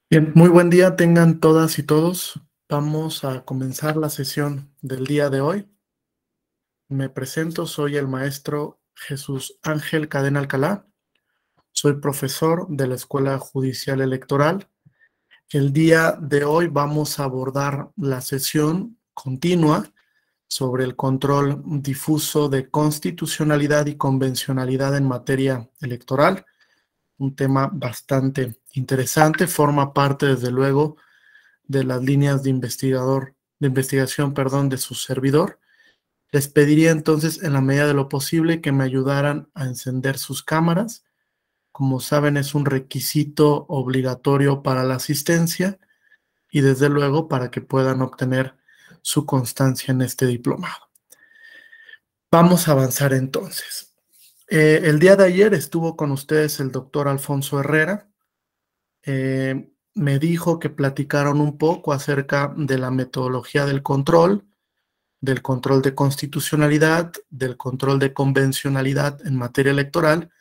Bien, muy buen día tengan todas y todos. Vamos a comenzar la sesión del día de hoy. Me presento, soy el maestro Jesús Ángel Cadena Alcalá. Soy profesor de la Escuela Judicial Electoral. El día de hoy vamos a abordar la sesión continua sobre el control difuso de constitucionalidad y convencionalidad en materia electoral. Un tema bastante interesante, forma parte desde luego de las líneas de investigación, perdón, de su servidor. Les pediría entonces, en la medida de lo posible, que me ayudaran a encender sus cámaras. Como saben, es un requisito obligatorio para la asistencia y desde luego para que puedan obtener su constancia en este diplomado. Vamos a avanzar entonces. El día de ayer estuvo con ustedes el doctor Alfonso Herrera. Me dijo que platicaron un poco acerca de la metodología del control de constitucionalidad, del control de convencionalidad en materia electoral,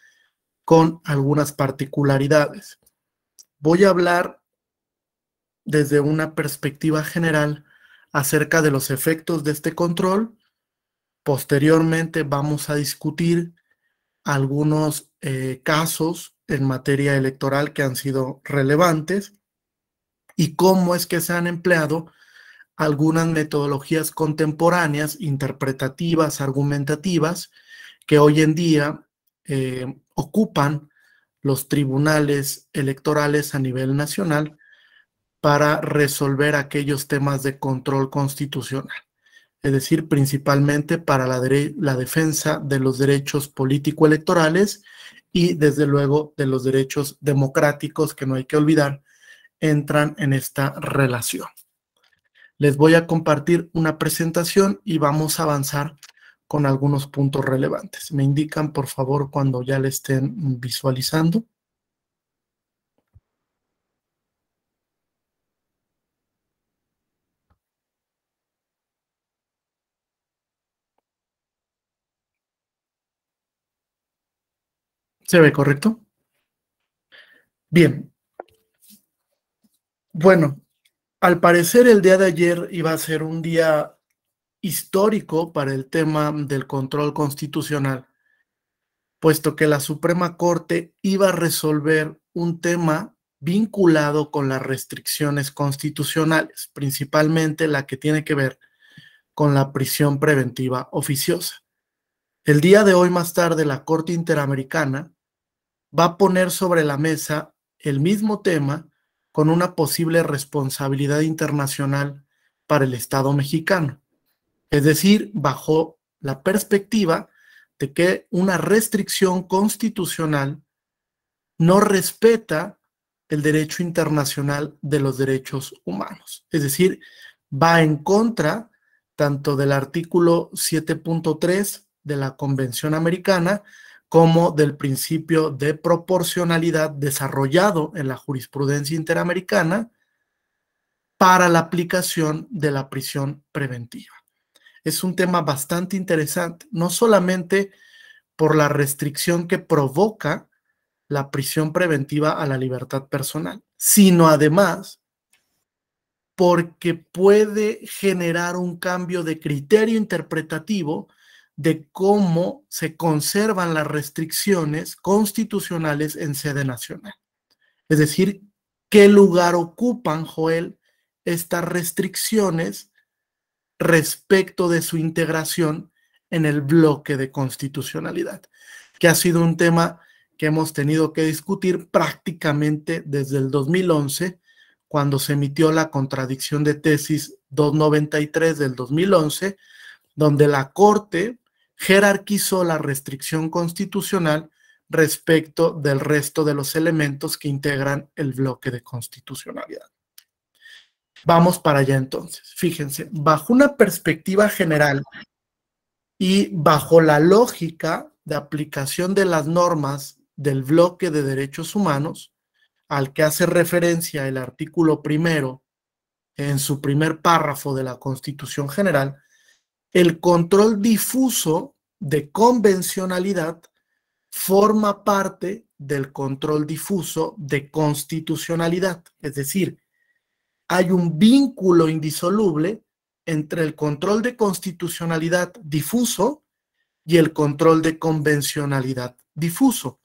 con algunas particularidades. Voy a hablar desde una perspectiva general acerca de los efectos de este control. Posteriormente vamos a discutir algunos casos en materia electoral que han sido relevantes y cómo es que se han empleado algunas metodologías contemporáneas, interpretativas, argumentativas, que hoy en día ocupan los tribunales electorales a nivel nacional para resolver aquellos temas de control constitucional, es decir, principalmente para la defensa de los derechos político-electorales y desde luego de los derechos democráticos, que no hay que olvidar, entran en esta relación. Les voy a compartir una presentación y vamos a avanzar con algunos puntos relevantes. Me indican, por favor, cuando ya le estén visualizando. ¿Se ve correcto? Bien. Bueno, al parecer el día de ayer iba a ser un día histórico para el tema del control constitucional, puesto que la Suprema Corte iba a resolver un tema vinculado con las restricciones constitucionales, principalmente la que tiene que ver con la prisión preventiva oficiosa. El día de hoy, más tarde, la Corte Interamericana va a poner sobre la mesa el mismo tema con una posible responsabilidad internacional para el Estado mexicano. Es decir, bajo la perspectiva de que una restricción constitucional no respeta el derecho internacional de los derechos humanos. Es decir, va en contra tanto del artículo 7.3 de la Convención Americana como del principio de proporcionalidad desarrollado en la jurisprudencia interamericana para la aplicación de la prisión preventiva. Es un tema bastante interesante, no solamente por la restricción que provoca la prisión preventiva a la libertad personal, sino además porque puede generar un cambio de criterio interpretativo de cómo se conservan las restricciones constitucionales en sede nacional. Es decir, qué lugar ocupan, Joel, estas restricciones respecto de su integración en el bloque de constitucionalidad, que ha sido un tema que hemos tenido que discutir prácticamente desde el 2011, cuando se emitió la contradicción de tesis 293 del 2011, donde la Corte jerarquizó la restricción constitucional respecto del resto de los elementos que integran el bloque de constitucionalidad. Vamos para allá entonces. Fíjense, bajo una perspectiva general y bajo la lógica de aplicación de las normas del bloque de derechos humanos, al que hace referencia el artículo primero en su primer párrafo de la Constitución General, el control difuso de convencionalidad forma parte del control difuso de constitucionalidad. Es decir, hay un vínculo indisoluble entre el control de constitucionalidad difuso y el control de convencionalidad difuso,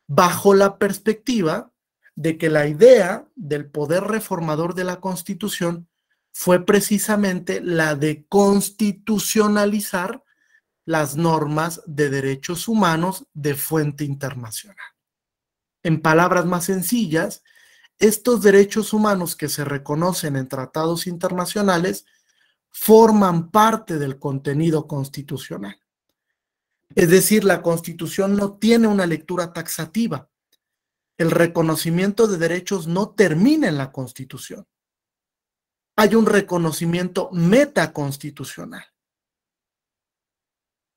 bajo la perspectiva de que la idea del poder reformador de la Constitución fue precisamente la de constitucionalizar las normas de derechos humanos de fuente internacional. En palabras más sencillas, estos derechos humanos que se reconocen en tratados internacionales forman parte del contenido constitucional. Es decir, la Constitución no tiene una lectura taxativa. El reconocimiento de derechos no termina en la Constitución. Hay un reconocimiento metaconstitucional.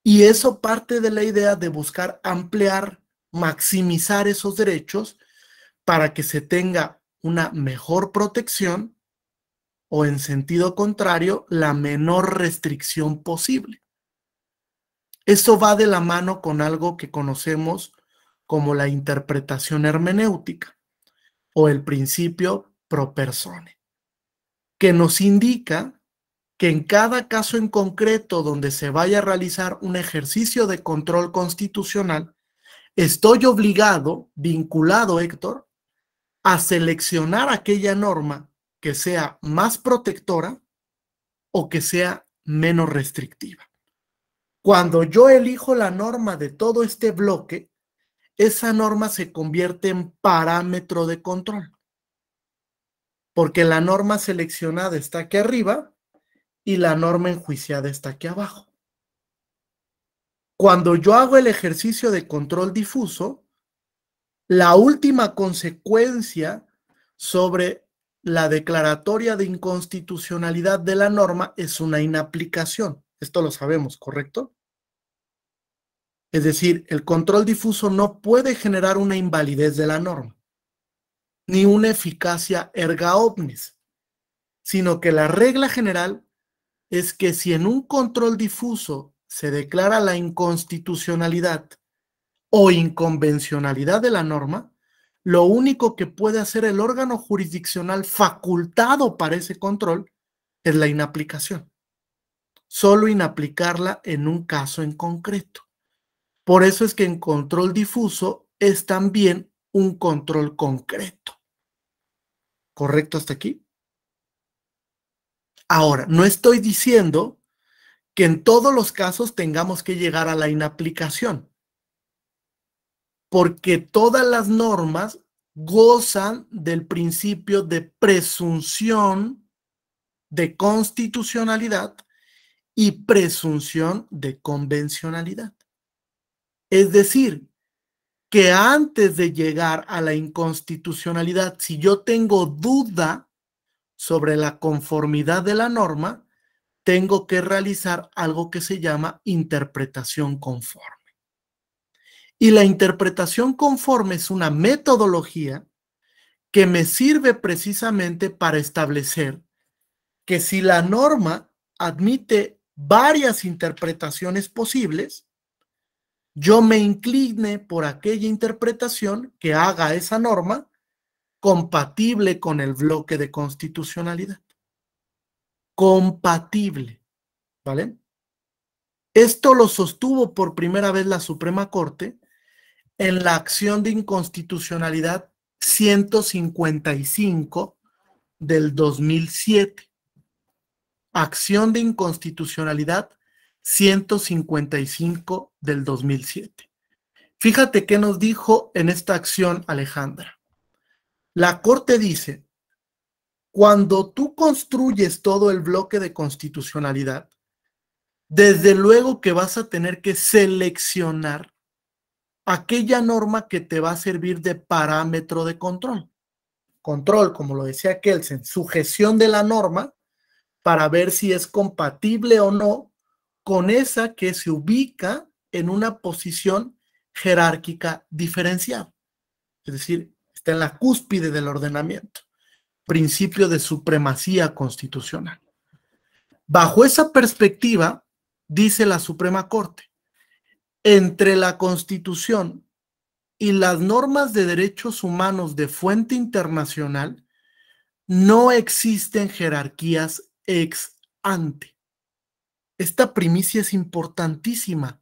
Y eso parte de la idea de buscar ampliar, maximizar esos derechos para que se tenga una mejor protección o, en sentido contrario, la menor restricción posible. Esto va de la mano con algo que conocemos como la interpretación hermenéutica o el principio pro persone, que nos indica que en cada caso en concreto donde se vaya a realizar un ejercicio de control constitucional, estoy obligado, vinculado, Héctor, a seleccionar aquella norma que sea más protectora o que sea menos restrictiva. Cuando yo elijo la norma de todo este bloque, esa norma se convierte en parámetro de control, porque la norma seleccionada está aquí arriba y la norma enjuiciada está aquí abajo. Cuando yo hago el ejercicio de control difuso, la última consecuencia sobre la declaratoria de inconstitucionalidad de la norma es una inaplicación. Esto lo sabemos, ¿correcto? Es decir, el control difuso no puede generar una invalidez de la norma, ni una eficacia erga omnes, sino que la regla general es que si en un control difuso se declara la inconstitucionalidad o inconvencionalidad de la norma, lo único que puede hacer el órgano jurisdiccional facultado para ese control es la inaplicación. Solo inaplicarla en un caso en concreto. Por eso es que en control difuso es también un control concreto. ¿Correcto hasta aquí? Ahora, no estoy diciendo que en todos los casos tengamos que llegar a la inaplicación, porque todas las normas gozan del principio de presunción de constitucionalidad y presunción de convencionalidad. Es decir, que antes de llegar a la inconstitucionalidad, si yo tengo duda sobre la conformidad de la norma, tengo que realizar algo que se llama interpretación conforme. Y la interpretación conforme es una metodología que me sirve precisamente para establecer que si la norma admite varias interpretaciones posibles, yo me incline por aquella interpretación que haga esa norma compatible con el bloque de constitucionalidad. Compatible, ¿vale? Esto lo sostuvo por primera vez la Suprema Corte en la acción de inconstitucionalidad 155 del 2007. Acción de inconstitucionalidad 155 del 2007. Fíjate qué nos dijo en esta acción Alejandra. La Corte dice, cuando tú construyes todo el bloque de constitucionalidad, desde luego que vas a tener que seleccionar aquella norma que te va a servir de parámetro de control. Control, como lo decía Kelsen, sujeción de la norma para ver si es compatible o no con esa que se ubica en una posición jerárquica diferenciada. Es decir, está en la cúspide del ordenamiento. Principio de supremacía constitucional. Bajo esa perspectiva, dice la Suprema Corte, entre la Constitución y las normas de derechos humanos de fuente internacional no existen jerarquías ex ante. Esta primicia es importantísima.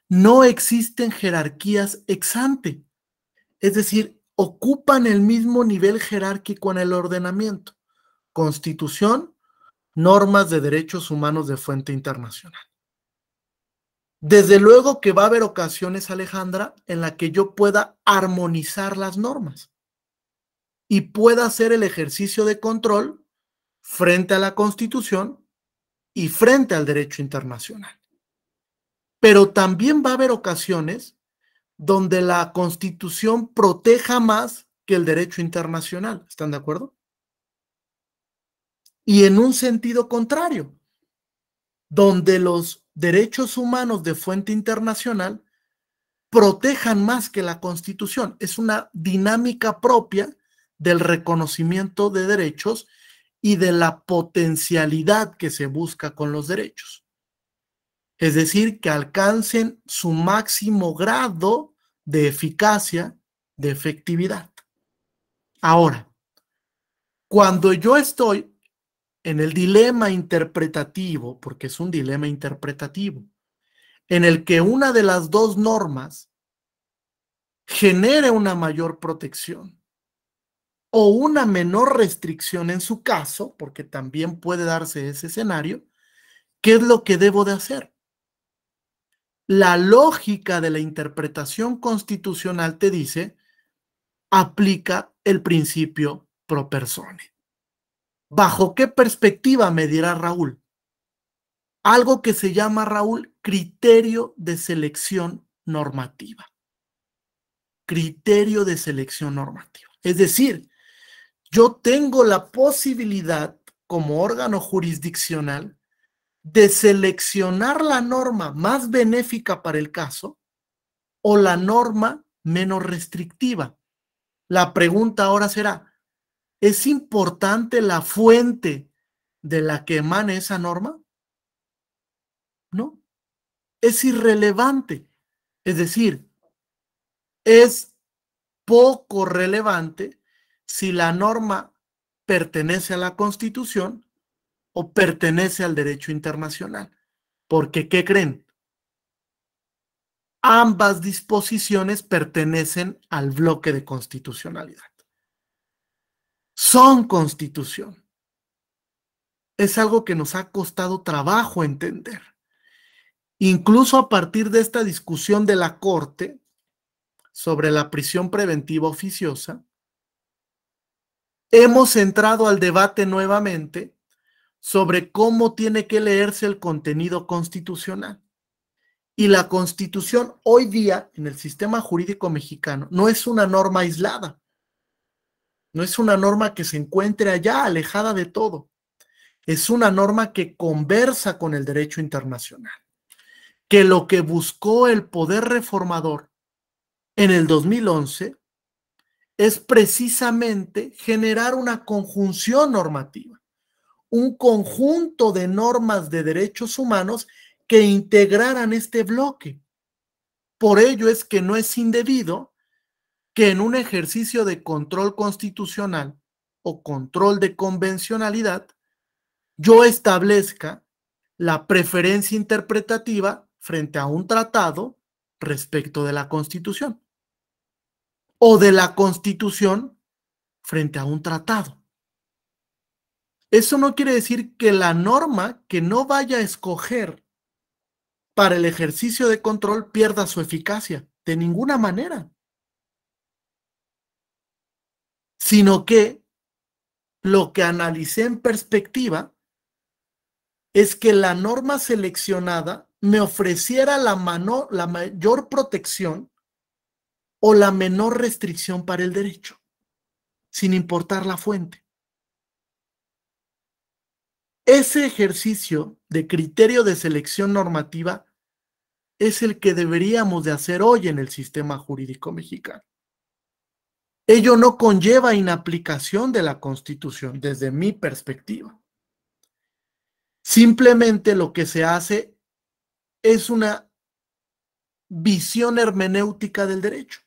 No existen jerarquías ex ante. Es decir, ocupan el mismo nivel jerárquico en el ordenamiento. Constitución, normas de derechos humanos de fuente internacional. Desde luego que va a haber ocasiones, Alejandra, en la que yo pueda armonizar las normas y pueda hacer el ejercicio de control frente a la Constitución y frente al derecho internacional. Pero también va a haber ocasiones donde la Constitución proteja más que el derecho internacional. ¿Están de acuerdo? Y en un sentido contrario, donde los derechos humanos de fuente internacional protejan más que la Constitución. Es una dinámica propia del reconocimiento de derechos y de la potencialidad que se busca con los derechos. Es decir, que alcancen su máximo grado de eficacia, de efectividad. Ahora, cuando yo estoy en el dilema interpretativo, porque es un dilema interpretativo, en el que una de las dos normas genere una mayor protección o una menor restricción en su caso, porque también puede darse ese escenario, ¿qué es lo que debo de hacer? La lógica de la interpretación constitucional te dice, aplica el principio pro persone. ¿Bajo qué perspectiva me dirá Raúl? Algo que se llama, Raúl, criterio de selección normativa. Criterio de selección normativa. Es decir, yo tengo la posibilidad como órgano jurisdiccional de seleccionar la norma más benéfica para el caso o la norma menos restrictiva. La pregunta ahora será, ¿es importante la fuente de la que emane esa norma? No, es irrelevante. Es decir, es poco relevante si la norma pertenece a la Constitución o pertenece al derecho internacional. Porque, ¿qué creen? Ambas disposiciones pertenecen al bloque de constitucionalidad. Son constitución. Es algo que nos ha costado trabajo entender. Incluso a partir de esta discusión de la Corte sobre la prisión preventiva oficiosa, hemos entrado al debate nuevamente sobre cómo tiene que leerse el contenido constitucional. Y la Constitución hoy día en el sistema jurídico mexicano no es una norma aislada, no es una norma que se encuentre allá alejada de todo, es una norma que conversa con el derecho internacional, que lo que buscó el poder reformador en el 2011 es precisamente generar una conjunción normativa, un conjunto de normas de derechos humanos que integraran este bloque. Por ello es que no es indebido que en un ejercicio de control constitucional o control de convencionalidad, yo establezca la preferencia interpretativa frente a un tratado respecto de la Constitución o de la Constitución frente a un tratado. Eso no quiere decir que la norma que no vaya a escoger para el ejercicio de control pierda su eficacia, de ninguna manera, sino que lo que analicé en perspectiva es que la norma seleccionada me ofreciera la mayor protección o la menor restricción para el derecho, sin importar la fuente. Ese ejercicio de criterio de selección normativa es el que deberíamos de hacer hoy en el sistema jurídico mexicano. Ello no conlleva inaplicación de la Constitución desde mi perspectiva. Simplemente lo que se hace es una visión hermenéutica del derecho.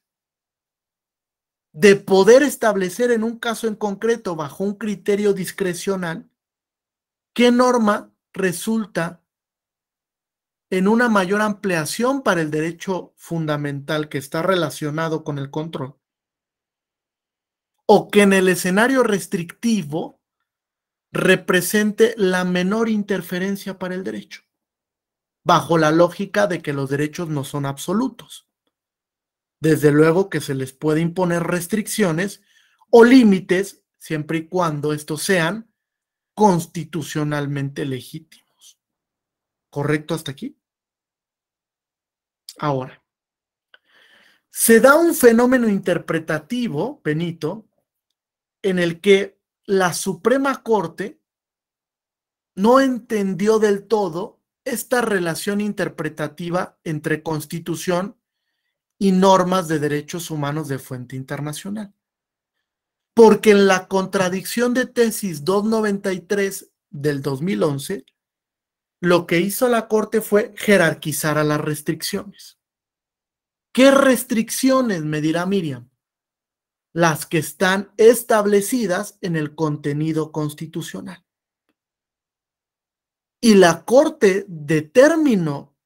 de poder establecer en un caso en concreto, bajo un criterio discrecional, qué norma resulta en una mayor ampliación para el derecho fundamental que está relacionado con el control, o que en el escenario restrictivo represente la menor interferencia para el derecho, bajo la lógica de que los derechos no son absolutos. Desde luego que se les puede imponer restricciones o límites siempre y cuando estos sean constitucionalmente legítimos. ¿Correcto hasta aquí? Ahora, se da un fenómeno interpretativo, Benito, en el que la Suprema Corte no entendió del todo esta relación interpretativa entre Constitución y normas de derechos humanos de fuente internacional. Porque en la contradicción de tesis 293 del 2011, lo que hizo la Corte fue jerarquizar a las restricciones. ¿Qué restricciones? Me dirá Miriam. Las que están establecidas en el contenido constitucional. Y la Corte determinó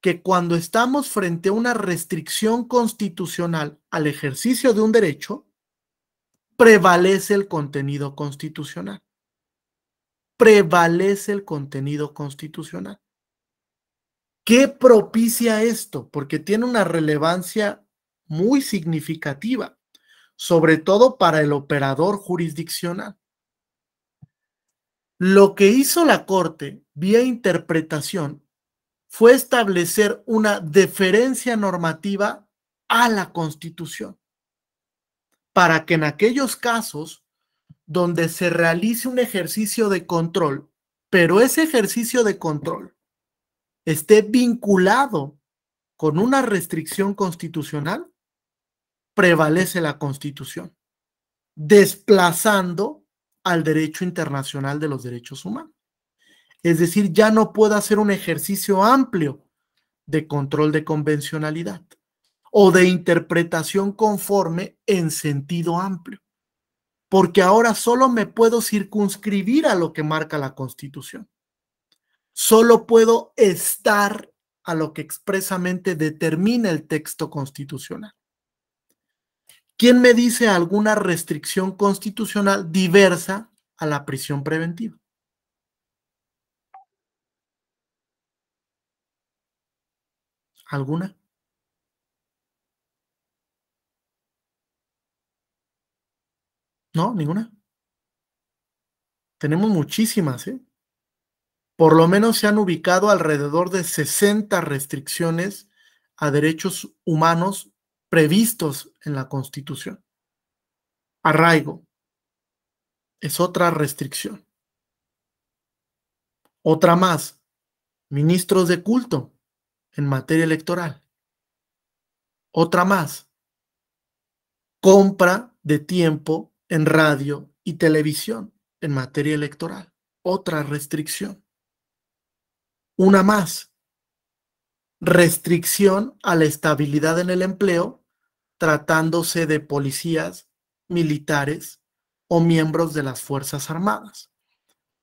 que cuando estamos frente a una restricción constitucional al ejercicio de un derecho, prevalece el contenido constitucional. Prevalece el contenido constitucional. ¿Qué propicia esto? Porque tiene una relevancia muy significativa, sobre todo para el operador jurisdiccional. Lo que hizo la Corte, vía interpretación, fue establecer una deferencia normativa a la Constitución, para que en aquellos casos donde se realice un ejercicio de control, pero ese ejercicio de control esté vinculado con una restricción constitucional, prevalece la Constitución, desplazando al derecho internacional de los derechos humanos. Es decir, ya no puedo hacer un ejercicio amplio de control de convencionalidad o de interpretación conforme en sentido amplio, porque ahora solo me puedo circunscribir a lo que marca la Constitución. Solo puedo estar a lo que expresamente determina el texto constitucional. ¿Quién me dice alguna restricción constitucional diversa a la prisión preventiva? ¿Alguna? No, ninguna. Tenemos muchísimas, ¿eh? Por lo menos se han ubicado alrededor de 60 restricciones a derechos humanos previstos en la Constitución. Arraigo es otra restricción. Otra más, ministros de culto en materia electoral. Otra más, compra de tiempo en radio y televisión en materia electoral. Otra restricción. Una más, restricción a la estabilidad en el empleo, tratándose de policías, militares o miembros de las Fuerzas Armadas,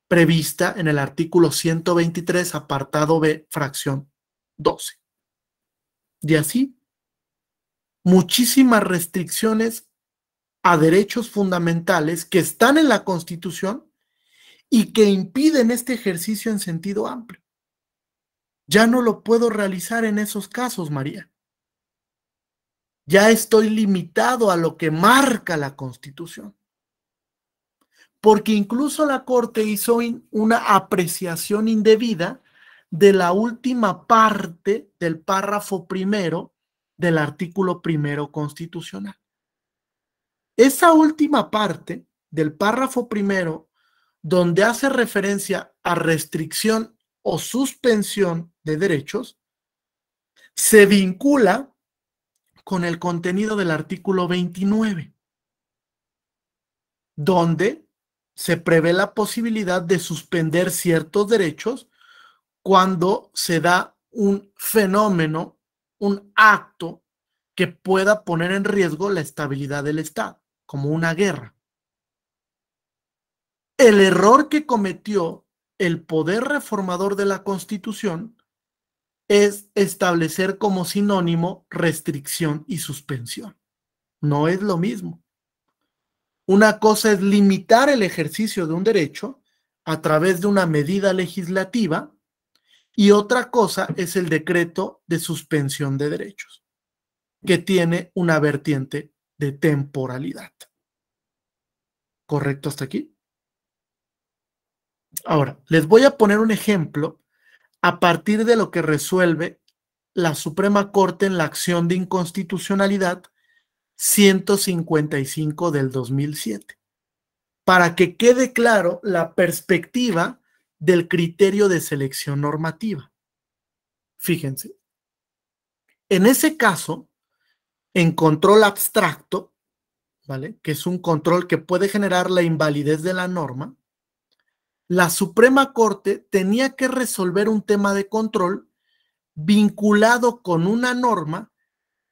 prevista en el artículo 123, apartado B, fracción 12. Y así, muchísimas restricciones a derechos fundamentales que están en la Constitución y que impiden este ejercicio en sentido amplio. Ya no lo puedo realizar en esos casos, María. Ya estoy limitado a lo que marca la Constitución. Porque incluso la Corte hizo una apreciación indebida de la última parte del párrafo primero del artículo primero constitucional. Esa última parte del párrafo primero, donde hace referencia a restricción o suspensión de derechos, se vincula con el contenido del artículo 29, donde se prevé la posibilidad de suspender ciertos derechos cuando se da un fenómeno, un acto que pueda poner en riesgo la estabilidad del Estado, como una guerra. El error que cometió el poder reformador de la Constitución es establecer como sinónimo restricción y suspensión. No es lo mismo. Una cosa es limitar el ejercicio de un derecho a través de una medida legislativa y otra cosa es el decreto de suspensión de derechos, que tiene una vertiente de temporalidad. ¿Correcto hasta aquí? Ahora, les voy a poner un ejemplo a partir de lo que resuelve la Suprema Corte en la acción de inconstitucionalidad 155 del 2007, para que quede claro la perspectiva del criterio de selección normativa. Fíjense, en ese caso, en control abstracto, ¿vale?, que es un control que puede generar la invalidez de la norma, la Suprema Corte tenía que resolver un tema de control vinculado con una norma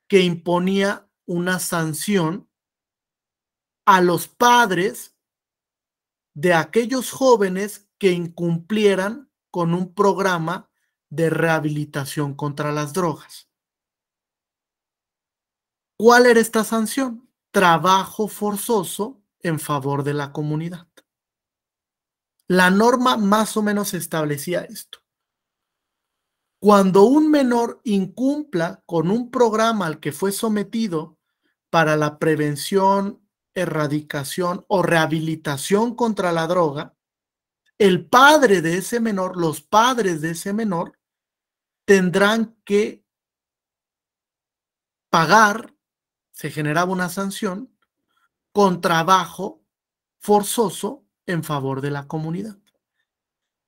que imponía una sanción a los padres de aquellos jóvenes que incumplieran con un programa de rehabilitación contra las drogas. ¿Cuál era esta sanción? Trabajo forzoso en favor de la comunidad. La norma más o menos establecía esto. Cuando un menor incumpla con un programa al que fue sometido para la prevención, erradicación o rehabilitación contra la droga, el padre de ese menor, los padres de ese menor, tendrán que pagar, se generaba una sanción, con trabajo forzoso en favor de la comunidad.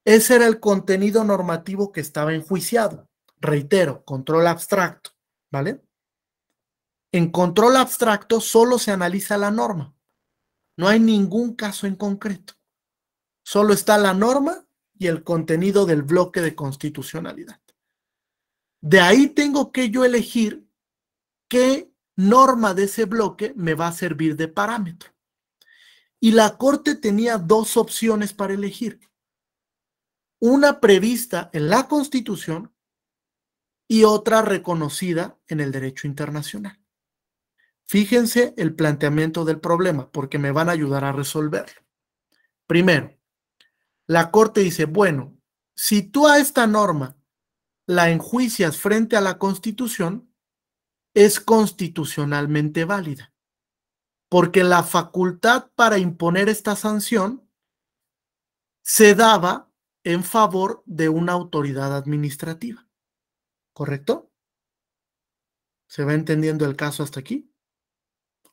Ese era el contenido normativo que estaba enjuiciado. Reitero, control abstracto, ¿vale? En control abstracto solo se analiza la norma. No hay ningún caso en concreto. Solo está la norma y el contenido del bloque de constitucionalidad. De ahí tengo que yo elegir qué norma de ese bloque me va a servir de parámetro. Y la Corte tenía dos opciones para elegir. Una prevista en la Constitución y otra reconocida en el derecho internacional. Fíjense el planteamiento del problema, porque me van a ayudar a resolverlo. Primero, la Corte dice, bueno, si tú a esta norma la enjuicias frente a la Constitución, es constitucionalmente válida, porque la facultad para imponer esta sanción se daba en favor de una autoridad administrativa. ¿Correcto? ¿Se va entendiendo el caso hasta aquí?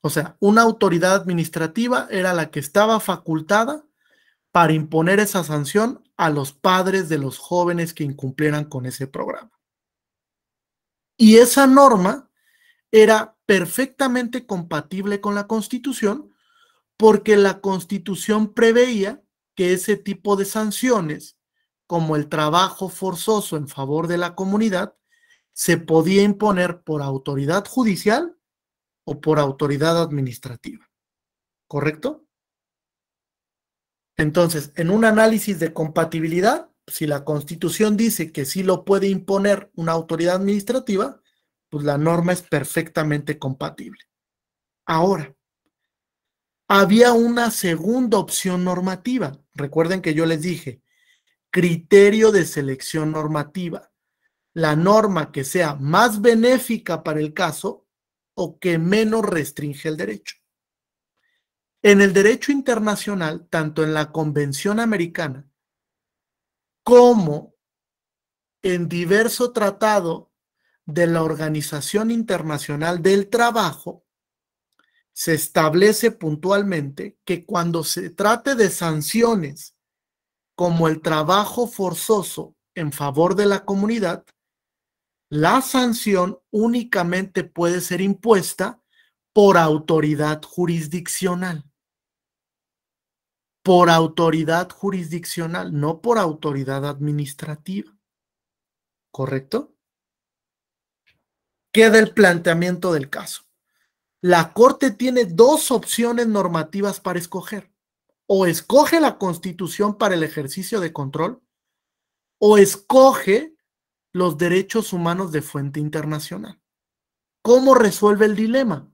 O sea, una autoridad administrativa era la que estaba facultada para imponer esa sanción a los padres de los jóvenes que incumplieran con ese programa. Y esa norma era perfectamente compatible con la Constitución porque la Constitución preveía que ese tipo de sanciones, como el trabajo forzoso en favor de la comunidad, se podía imponer por autoridad judicial o por autoridad administrativa. ¿Correcto? Entonces, en un análisis de compatibilidad, si la Constitución dice que sí lo puede imponer una autoridad administrativa, pues la norma es perfectamente compatible. Ahora, había una segunda opción normativa. Recuerden que yo les dije, criterio de selección normativa. La norma que sea más benéfica para el caso o que menos restringe el derecho. En el derecho internacional, tanto en la Convención Americana como en diverso tratado de la Organización Internacional del Trabajo, se establece puntualmente que cuando se trate de sanciones como el trabajo forzoso en favor de la comunidad, la sanción únicamente puede ser impuesta por autoridad jurisdiccional. Por autoridad jurisdiccional, no por autoridad administrativa. ¿Correcto? queda el planteamiento del caso. La Corte tiene dos opciones normativas para escoger. O escoge la Constitución para el ejercicio de control, o escoge los derechos humanos de fuente internacional. ¿Cómo resuelve el dilema?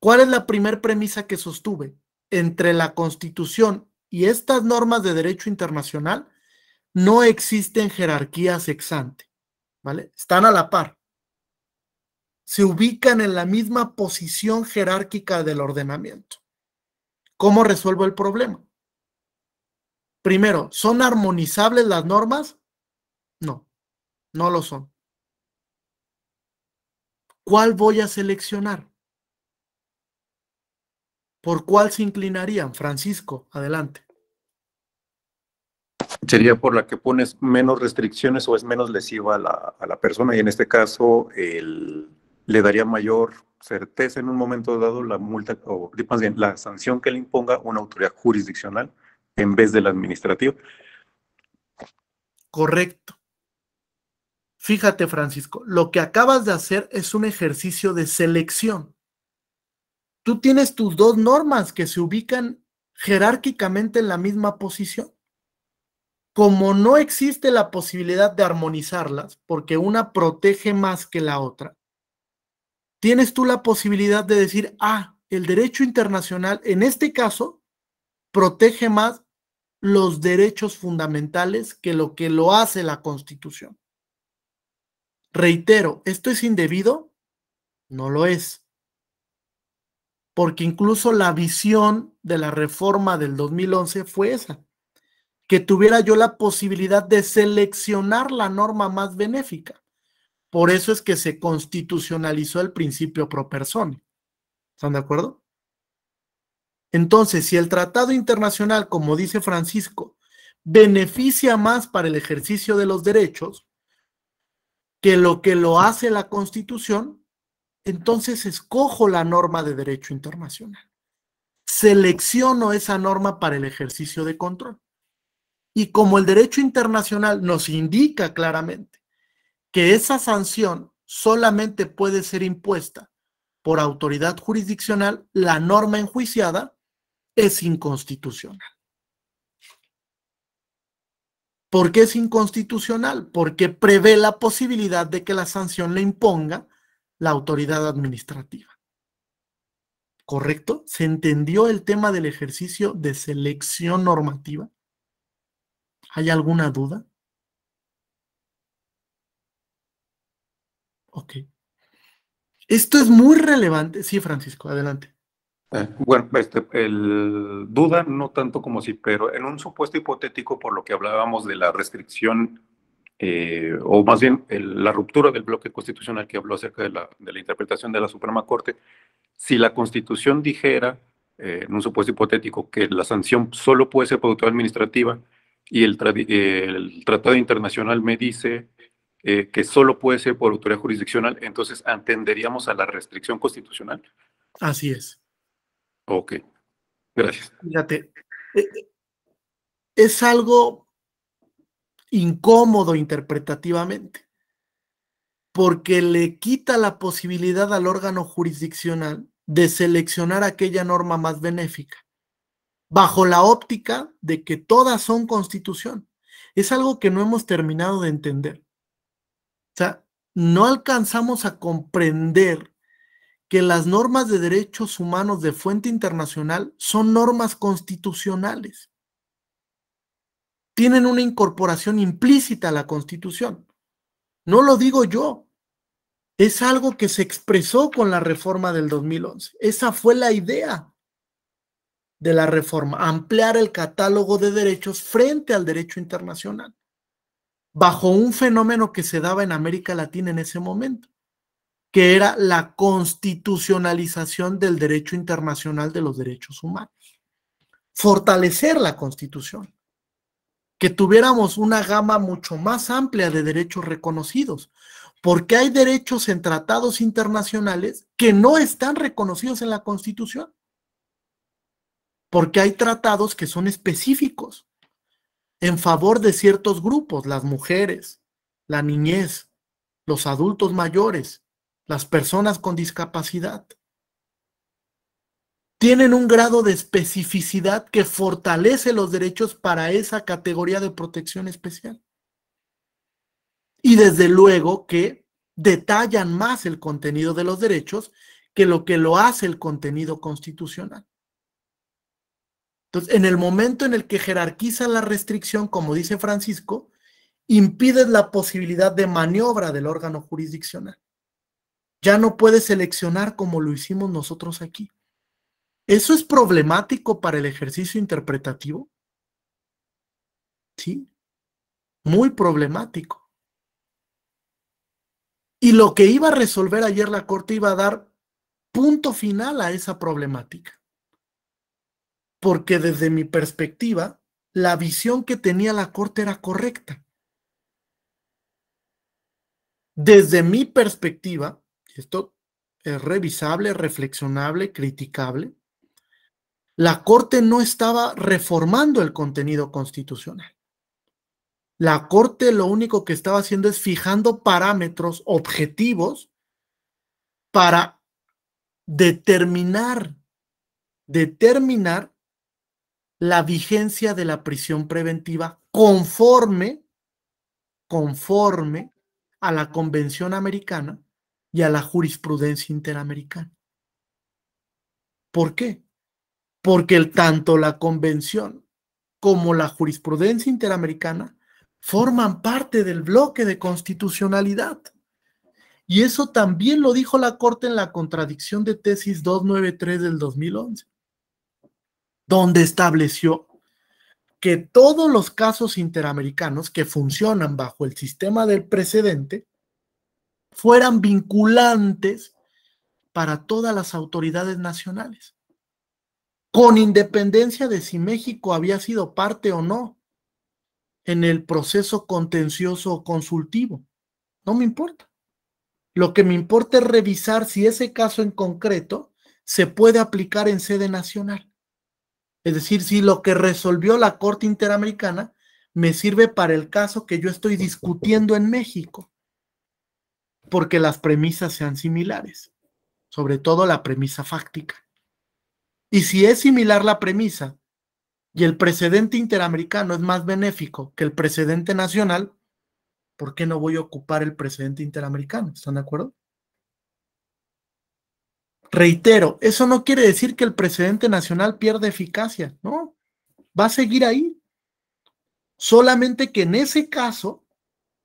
¿Cuál es la primera premisa que sostuve? Entre la Constitución y estas normas de derecho internacional no existen jerarquías ex ante, ¿vale? Están a la par. Se ubican en la misma posición jerárquica del ordenamiento. ¿Cómo resuelvo el problema? Primero, ¿son armonizables las normas? No, no lo son. ¿Cuál voy a seleccionar? ¿Por cuál se inclinarían? Francisco, adelante. Sería por la que pones menos restricciones o es menos lesiva a la persona, y en este caso le daría mayor certeza en un momento dado la multa, o más bien la sanción que le imponga una autoridad jurisdiccional en vez de la administrativa. Correcto. Fíjate, Francisco, lo que acabas de hacer es un ejercicio de selección. Tú tienes tus dos normas que se ubican jerárquicamente en la misma posición. Como no existe la posibilidad de armonizarlas, porque una protege más que la otra, tienes tú la posibilidad de decir, el derecho internacional, en este caso, protege más los derechos fundamentales que lo hace la Constitución. Reitero, ¿esto es indebido? No lo es. Porque incluso la visión de la reforma del 2011 fue esa, que tuviera yo la posibilidad de seleccionar la norma más benéfica. Por eso es que se constitucionalizó el principio pro persona. ¿Están de acuerdo? Entonces, si el tratado internacional, como dice Francisco, beneficia más para el ejercicio de los derechos que lo hace la Constitución, entonces escojo la norma de derecho internacional. Selecciono esa norma para el ejercicio de control. Y como el derecho internacional nos indica claramente que esa sanción solamente puede ser impuesta por autoridad jurisdiccional, la norma enjuiciada es inconstitucional. ¿Por qué es inconstitucional? Porque prevé la posibilidad de que la sanción le imponga la autoridad administrativa. ¿Correcto? ¿Se entendió el tema del ejercicio de selección normativa? ¿Hay alguna duda? Ok. Esto es muy relevante. Sí, Francisco, adelante. Bueno, duda no tanto como sí, pero en un supuesto hipotético, por lo que hablábamos de la restricción, o más bien la ruptura del bloque constitucional que habló acerca de la interpretación de la Suprema Corte, si la Constitución dijera, en un supuesto hipotético, que la sanción solo puede ser por autoridad administrativa y el Tratado Internacional me dice que solo puede ser por autoridad jurisdiccional, entonces atenderíamos a la restricción constitucional. Así es. Ok, gracias. Fíjate, es algo incómodo interpretativamente, porque le quita la posibilidad al órgano jurisdiccional de seleccionar aquella norma más benéfica, bajo la óptica de que todas son constitución. Es algo que no hemos terminado de entender. O sea, no alcanzamos a comprender que las normas de derechos humanos de fuente internacional son normas constitucionales. Tienen una incorporación implícita a la Constitución. No lo digo yo. Es algo que se expresó con la reforma del 2011. Esa fue la idea de la reforma, ampliar el catálogo de derechos frente al derecho internacional, bajo un fenómeno que se daba en América Latina en ese momento, que era la constitucionalización del derecho internacional de los derechos humanos. Fortalecer la Constitución, que tuviéramos una gama mucho más amplia de derechos reconocidos, porque hay derechos en tratados internacionales que no están reconocidos en la Constitución, porque hay tratados que son específicos en favor de ciertos grupos, las mujeres, la niñez, los adultos mayores, las personas con discapacidad. Tienen un grado de especificidad que fortalece los derechos para esa categoría de protección especial. Y desde luego que detallan más el contenido de los derechos que lo hace el contenido constitucional. Entonces, en el momento en el que jerarquizas la restricción, como dice Francisco, impides la posibilidad de maniobra del órgano jurisdiccional. Ya no puedes seleccionar como lo hicimos nosotros aquí. ¿Eso es problemático para el ejercicio interpretativo? Sí, muy problemático. Y lo que iba a resolver ayer la Corte iba a dar punto final a esa problemática. Porque desde mi perspectiva, la visión que tenía la Corte era correcta. Desde mi perspectiva, esto es revisable, reflexionable, criticable, la Corte no estaba reformando el contenido constitucional. La Corte lo único que estaba haciendo es fijando parámetros objetivos para determinar la vigencia de la prisión preventiva conforme a la Convención Americana y a la jurisprudencia interamericana. ¿Por qué? Porque tanto la Convención como la jurisprudencia interamericana forman parte del bloque de constitucionalidad. Y eso también lo dijo la Corte en la contradicción de tesis 293 del 2011, donde estableció que todos los casos interamericanos que funcionan bajo el sistema del precedente fueran vinculantes para todas las autoridades nacionales, con independencia de si México había sido parte o no en el proceso contencioso o consultivo. No me importa. Lo que me importa es revisar si ese caso en concreto se puede aplicar en sede nacional. Es decir, si lo que resolvió la Corte Interamericana me sirve para el caso que yo estoy discutiendo en México, porque las premisas sean similares, sobre todo la premisa fáctica. Y si es similar la premisa y el precedente interamericano es más benéfico que el precedente nacional, ¿por qué no voy a ocupar el precedente interamericano? ¿Están de acuerdo? Reitero, eso no quiere decir que el precedente nacional pierda eficacia, no, va a seguir ahí. Solamente que en ese caso,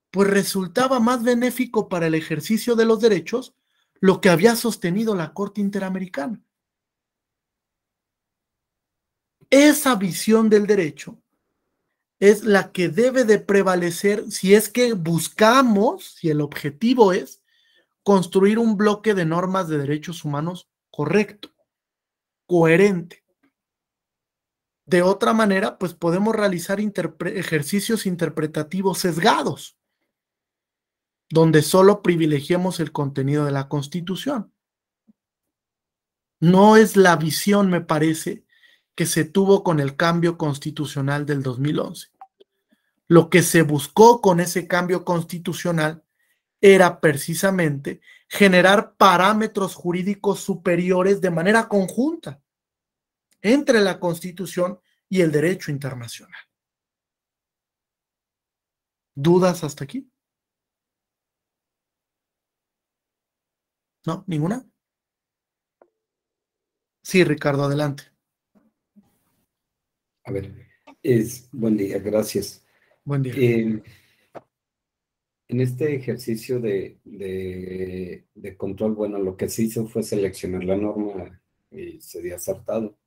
pues resultaba más benéfico para el ejercicio de los derechos lo que había sostenido la Corte Interamericana. Esa visión del derecho es la que debe de prevalecer si es que buscamos, si el objetivo es construir un bloque de normas de derechos humanos correcto, coherente. De otra manera, pues podemos realizar ejercicios interpretativos sesgados, donde solo privilegiemos el contenido de la Constitución. No es la visión, me parece, que se tuvo con el cambio constitucional del 2011. Lo que se buscó con ese cambio constitucional era precisamente generar parámetros jurídicos superiores de manera conjunta entre la Constitución y el derecho internacional. ¿Dudas hasta aquí? ¿No? ¿Ninguna? Sí, Ricardo, adelante. A ver, buen día, gracias. Buen día. En este ejercicio de control, bueno, lo que se hizo fue seleccionar la norma y se dio acertado.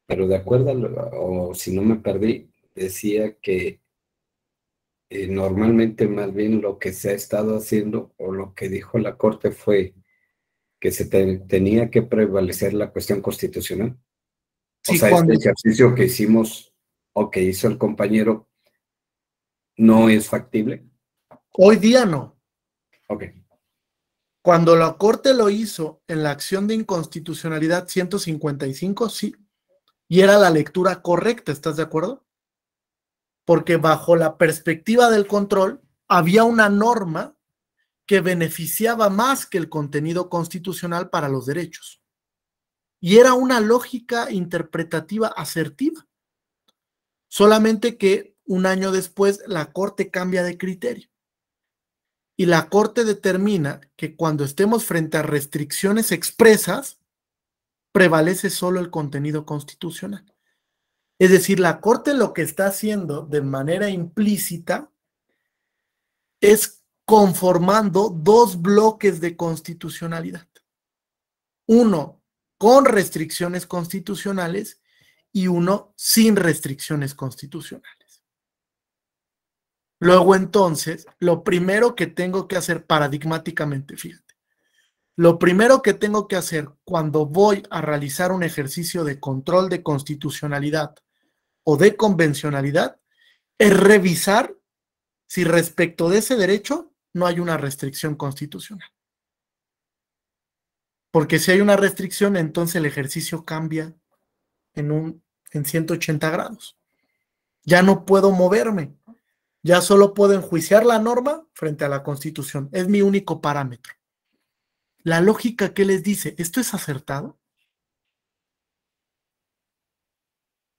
Pero de acuerdo, o si no me perdí, decía que normalmente más bien lo que se ha estado haciendo o lo que dijo la Corte fue que se tenía que prevalecer la cuestión constitucional. Sí, o sea, este ejercicio que hicimos o que hizo el compañero no es factible. Hoy día no. Ok. Cuando la Corte lo hizo en la acción de inconstitucionalidad 155, sí. Y era la lectura correcta, ¿estás de acuerdo? Porque bajo la perspectiva del control había una norma que beneficiaba más que el contenido constitucional para los derechos. Y era una lógica interpretativa asertiva. Solamente que un año después la Corte cambia de criterio. Y la Corte determina que cuando estemos frente a restricciones expresas, prevalece solo el contenido constitucional. Es decir, la Corte lo que está haciendo de manera implícita es conformando dos bloques de constitucionalidad. Uno con restricciones constitucionales y uno sin restricciones constitucionales. Luego entonces, lo primero que tengo que hacer paradigmáticamente, fíjate, lo primero que tengo que hacer cuando voy a realizar un ejercicio de control de constitucionalidad o de convencionalidad es revisar si respecto de ese derecho no hay una restricción constitucional. Porque si hay una restricción, entonces el ejercicio cambia en 180 grados. Ya no puedo moverme. Ya solo puedo enjuiciar la norma frente a la Constitución. Es mi único parámetro. La lógica que les dice, ¿esto es acertado?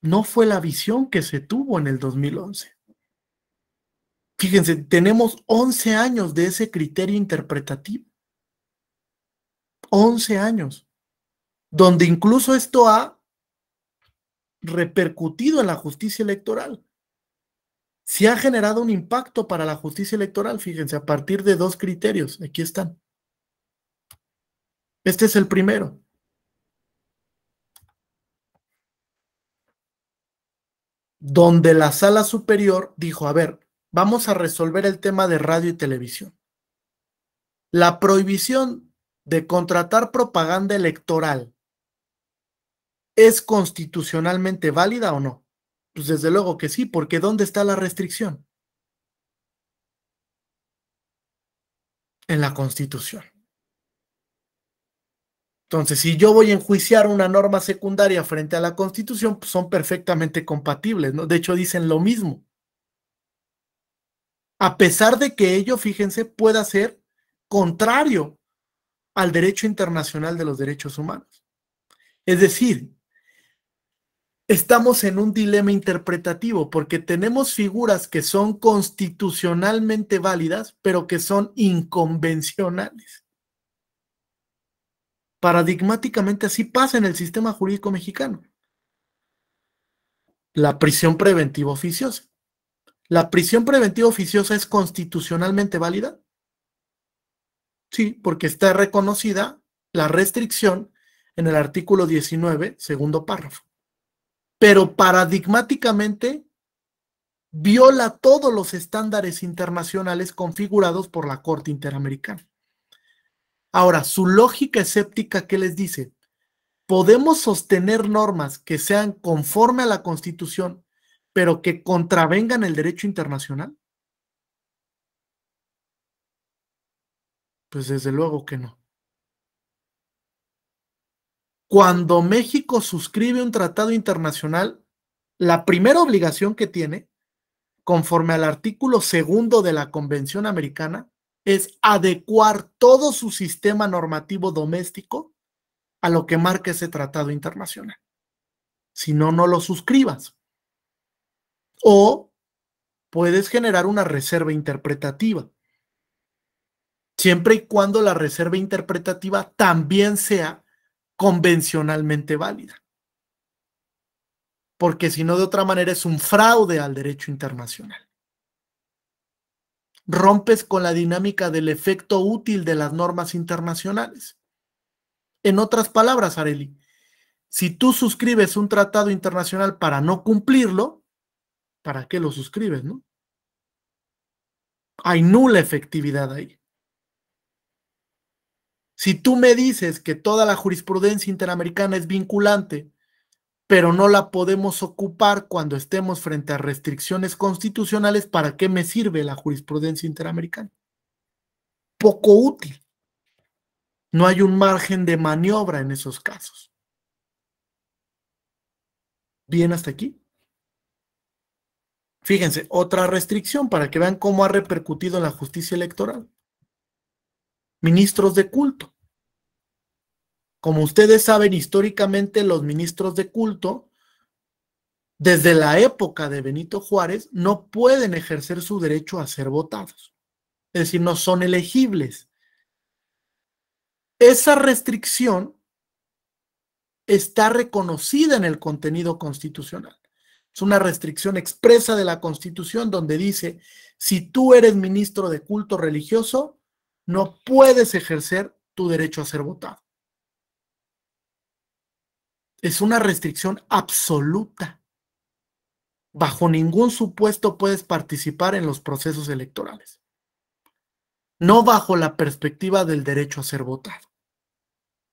No fue la visión que se tuvo en el 2011. Fíjense, tenemos 11 años de ese criterio interpretativo. 11 años. Donde incluso esto ha repercutido en la justicia electoral. Sí ha generado un impacto para la justicia electoral, fíjense, a partir de dos criterios. Aquí están. Este es el primero. Donde la sala superior dijo, a ver, vamos a resolver el tema de radio y televisión. La prohibición de contratar propaganda electoral ¿es constitucionalmente válida o no? Pues desde luego que sí, porque ¿dónde está la restricción? En la Constitución. Entonces, si yo voy a enjuiciar una norma secundaria frente a la Constitución, pues son perfectamente compatibles, ¿no? De hecho, dicen lo mismo. A pesar de que ello, fíjense, pueda ser contrario al derecho internacional de los derechos humanos. Es decir, estamos en un dilema interpretativo porque tenemos figuras que son constitucionalmente válidas, pero que son inconvencionales. Paradigmáticamente así pasa en el sistema jurídico mexicano. La prisión preventiva oficiosa. ¿La prisión preventiva oficiosa es constitucionalmente válida? Sí, porque está reconocida la restricción en el artículo 19, segundo párrafo. Pero paradigmáticamente viola todos los estándares internacionales configurados por la Corte Interamericana. Ahora, su lógica escéptica, ¿qué les dice? ¿Podemos sostener normas que sean conforme a la Constitución, pero que contravengan el derecho internacional? Pues desde luego que no. Cuando México suscribe un tratado internacional, la primera obligación que tiene, conforme al artículo 2 de la Convención Americana, es adecuar todo su sistema normativo doméstico a lo que marca ese tratado internacional. Si no, no lo suscribas. O puedes generar una reserva interpretativa, siempre y cuando la reserva interpretativa también sea convencionalmente válida. Porque si no, de otra manera es un fraude al derecho internacional. Rompes con la dinámica del efecto útil de las normas internacionales. En otras palabras, Arely, si tú suscribes un tratado internacional para no cumplirlo, ¿para qué lo suscribes, no? Hay nula efectividad ahí. Si tú me dices que toda la jurisprudencia interamericana es vinculante, pero no la podemos ocupar cuando estemos frente a restricciones constitucionales, ¿para qué me sirve la jurisprudencia interamericana? Poco útil. No hay un margen de maniobra en esos casos. ¿Bien hasta aquí? Fíjense, otra restricción para que vean cómo ha repercutido en la justicia electoral. ministros de culto. Como ustedes saben, históricamente los ministros de culto, desde la época de Benito Juárez, no pueden ejercer su derecho a ser votados. Es decir, no son elegibles. Esa restricción está reconocida en el contenido constitucional. Es una restricción expresa de la Constitución donde dice, si tú eres ministro de culto religioso, no puedes ejercer tu derecho a ser votado. Es una restricción absoluta. Bajo ningún supuesto puedes participar en los procesos electorales. No bajo la perspectiva del derecho a ser votado.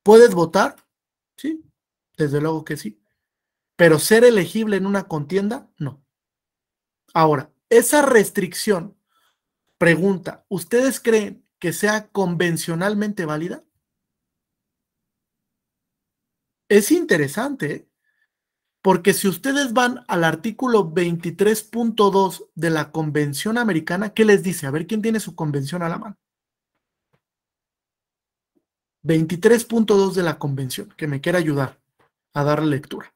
¿Puedes votar? Sí, desde luego que sí. Pero ser elegible en una contienda, no. Ahora, esa restricción, pregunta, ¿ustedes creen que sea convencionalmente válida? Es interesante, ¿eh? Porque si ustedes van al artículo 23.2 de la Convención Americana, ¿qué les dice? A ver, ¿quién tiene su convención a la mano? 23.2 de la Convención, que me quiera ayudar a darle lectura.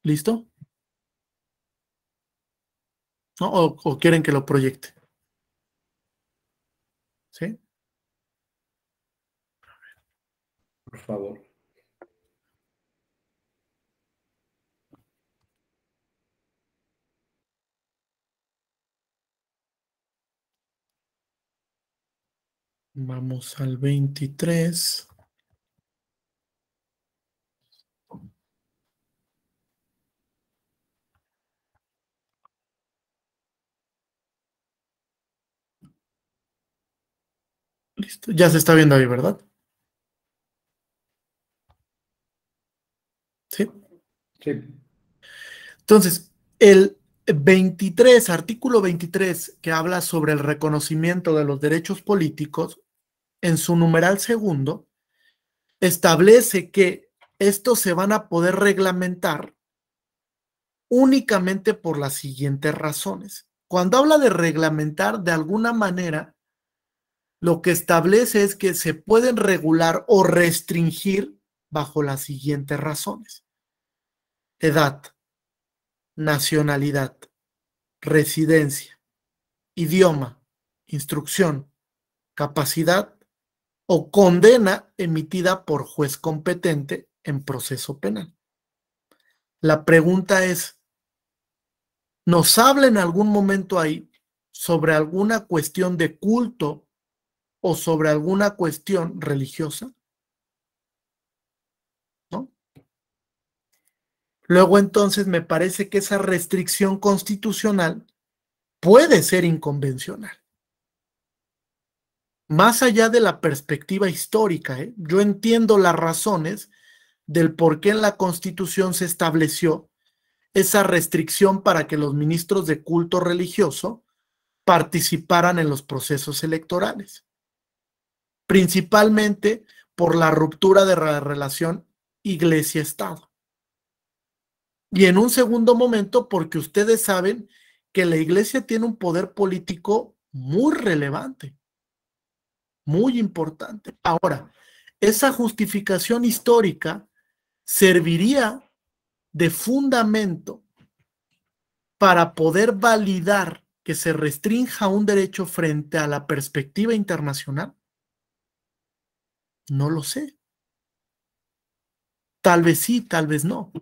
¿Listo? ¿No? ¿O quieren que lo proyecte? ¿Sí? Por favor. Vamos al 23. Listo. Ya se está viendo ahí, ¿verdad? Sí. Sí. Entonces, el 23, artículo 23, que habla sobre el reconocimiento de los derechos políticos, en su numeral segundo, establece que estos se van a poder reglamentar únicamente por las siguientes razones. Cuando habla de reglamentar, de alguna manera, lo que establece es que se pueden regular o restringir bajo las siguientes razones: edad, nacionalidad, residencia, idioma, instrucción, capacidad o condena emitida por juez competente en proceso penal. La pregunta es, ¿nos habla en algún momento ahí sobre alguna cuestión de culto o sobre alguna cuestión religiosa? ¿No? Luego entonces me parece que esa restricción constitucional puede ser inconvencional. Más allá de la perspectiva histórica, yo entiendo las razones del por qué en la Constitución se estableció esa restricción para que los ministros de culto religioso participaran en los procesos electorales, principalmente por la ruptura de la relación iglesia-estado. Y en un segundo momento, porque ustedes saben que la iglesia tiene un poder político muy relevante, muy importante. Ahora, esa justificación histórica serviría de fundamento para poder validar que se restrinja un derecho frente a la perspectiva internacional. No lo sé. Tal vez sí, tal vez no.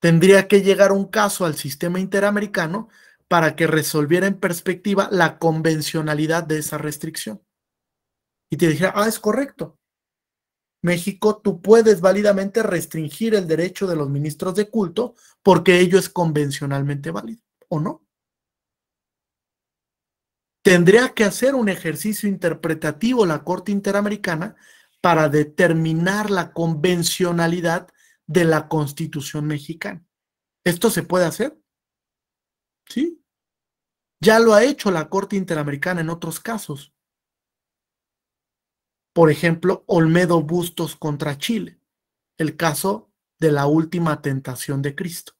Tendría que llegar un caso al sistema interamericano para que resolviera en perspectiva la convencionalidad de esa restricción. Y te dijera, es correcto. México, tú puedes válidamente restringir el derecho de los ministros de culto porque ello es convencionalmente válido, ¿o no? Tendría que hacer un ejercicio interpretativo la Corte Interamericana para determinar la convencionalidad de la Constitución mexicana. ¿Esto se puede hacer? Sí. Ya lo ha hecho la Corte Interamericana en otros casos. Por ejemplo, Olmedo Bustos contra Chile, el caso de la última tentación de Cristo,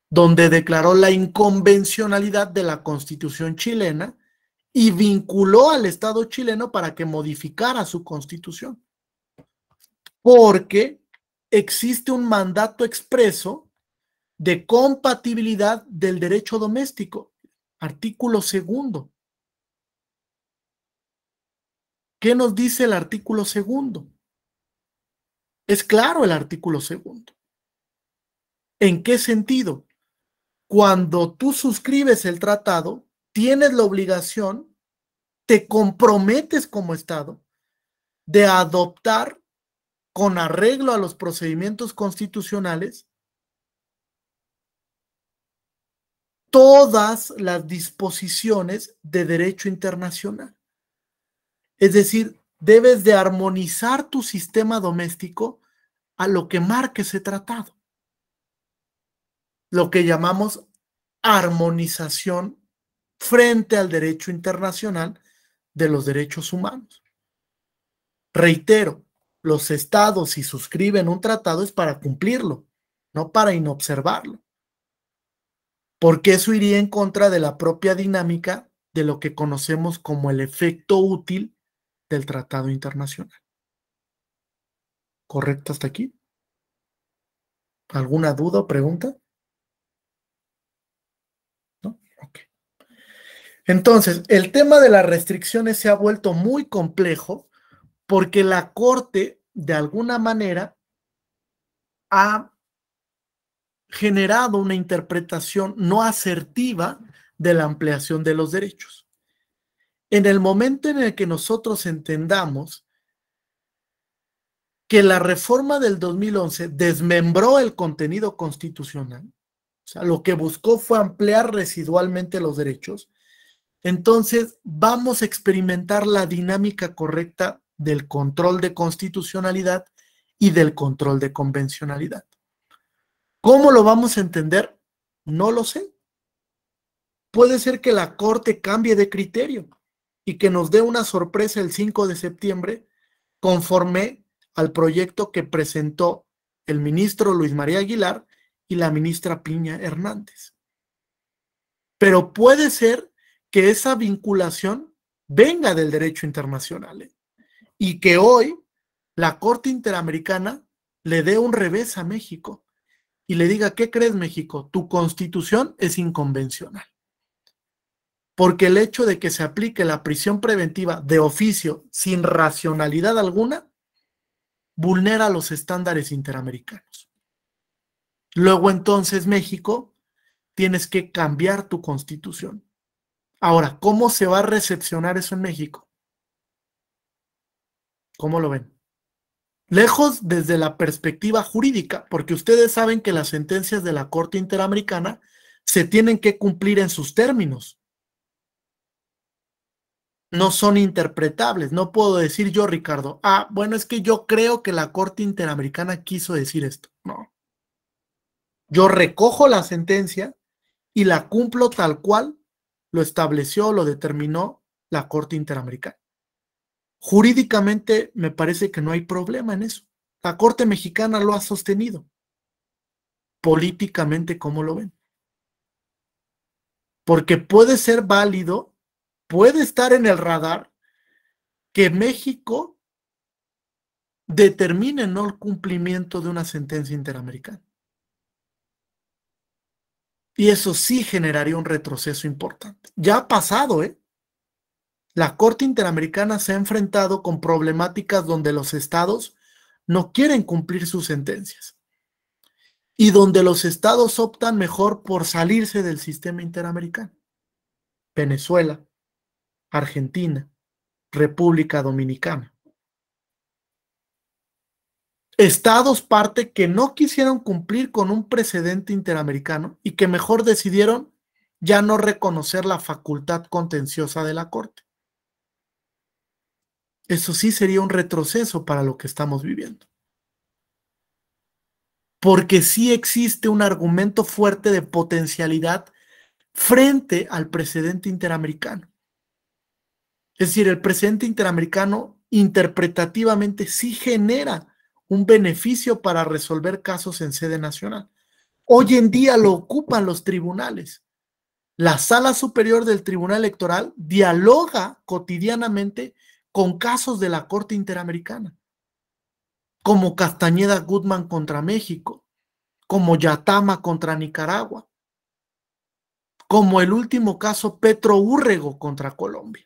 donde declaró la inconvencionalidad de la Constitución chilena y vinculó al Estado chileno para que modificara su Constitución, porque existe un mandato expreso de compatibilidad del derecho doméstico, artículo 2. ¿Qué nos dice el artículo 2? Es claro el artículo 2. ¿En qué sentido? Cuando tú suscribes el tratado, tienes la obligación, te comprometes como Estado de adoptar, con arreglo a los procedimientos constitucionales, todas las disposiciones de derecho internacional. Es decir, debes de armonizar tu sistema doméstico a lo que marque ese tratado. Lo que llamamos armonización frente al derecho internacional de los derechos humanos. Reitero, los estados, si suscriben un tratado, es para cumplirlo, no para inobservarlo, porque eso iría en contra de la propia dinámica de lo que conocemos como el efecto útil del tratado internacional. ¿Correcto hasta aquí? ¿Alguna duda o pregunta? ¿No? Ok. Entonces, el tema de las restricciones se ha vuelto muy complejo porque la Corte, de alguna manera, ha generado una interpretación no asertiva de la ampliación de los derechos. En el momento en el que nosotros entendamos que la reforma del 2011 desmembró el contenido constitucional, o sea, lo que buscó fue ampliar residualmente los derechos, entonces vamos a experimentar la dinámica correcta del control de constitucionalidad y del control de convencionalidad. ¿Cómo lo vamos a entender? No lo sé. Puede ser que la Corte cambie de criterio y que nos dé una sorpresa el 5 de septiembre conforme al proyecto que presentó el ministro Luis María Aguilar y la ministra Piña Hernández. Pero puede ser que esa vinculación venga del derecho internacional y que hoy la Corte Interamericana le dé un revés a México y le diga, ¿qué crees, México? Tu constitución es inconvencional. Porque el hecho de que se aplique la prisión preventiva de oficio sin racionalidad alguna vulnera los estándares interamericanos. Luego entonces, México, tienes que cambiar tu constitución. Ahora, ¿cómo se va a recepcionar eso en México? ¿Cómo lo ven? Lejos desde la perspectiva jurídica, porque ustedes saben que las sentencias de la Corte Interamericana se tienen que cumplir en sus términos. No son interpretables. No puedo decir yo, Ricardo, bueno, es que yo creo que la Corte Interamericana quiso decir esto. No. Yo recojo la sentencia y la cumplo tal cual lo estableció, lo determinó la Corte Interamericana. Jurídicamente me parece que no hay problema en eso. La Corte Mexicana lo ha sostenido. Políticamente, ¿cómo lo ven? Porque puede ser válido, puede estar en el radar que México determine no el cumplimiento de una sentencia interamericana. Y eso sí generaría un retroceso importante. Ya ha pasado, ¿eh? La Corte Interamericana se ha enfrentado con problemáticas donde los estados no quieren cumplir sus sentencias y donde los estados optan mejor por salirse del sistema interamericano. Venezuela, Argentina, República Dominicana. Estados parte que no quisieron cumplir con un precedente interamericano y que mejor decidieron ya no reconocer la facultad contenciosa de la Corte. Eso sí sería un retroceso para lo que estamos viviendo. Porque sí existe un argumento fuerte de potencialidad frente al precedente interamericano. Es decir, el precedente interamericano interpretativamente sí genera un beneficio para resolver casos en sede nacional. Hoy en día lo ocupan los tribunales. La Sala Superior del Tribunal Electoral dialoga cotidianamente con casos de la Corte Interamericana, como Castañeda Goodman contra México, como Yatama contra Nicaragua, como el último caso Petro Úrrego contra Colombia.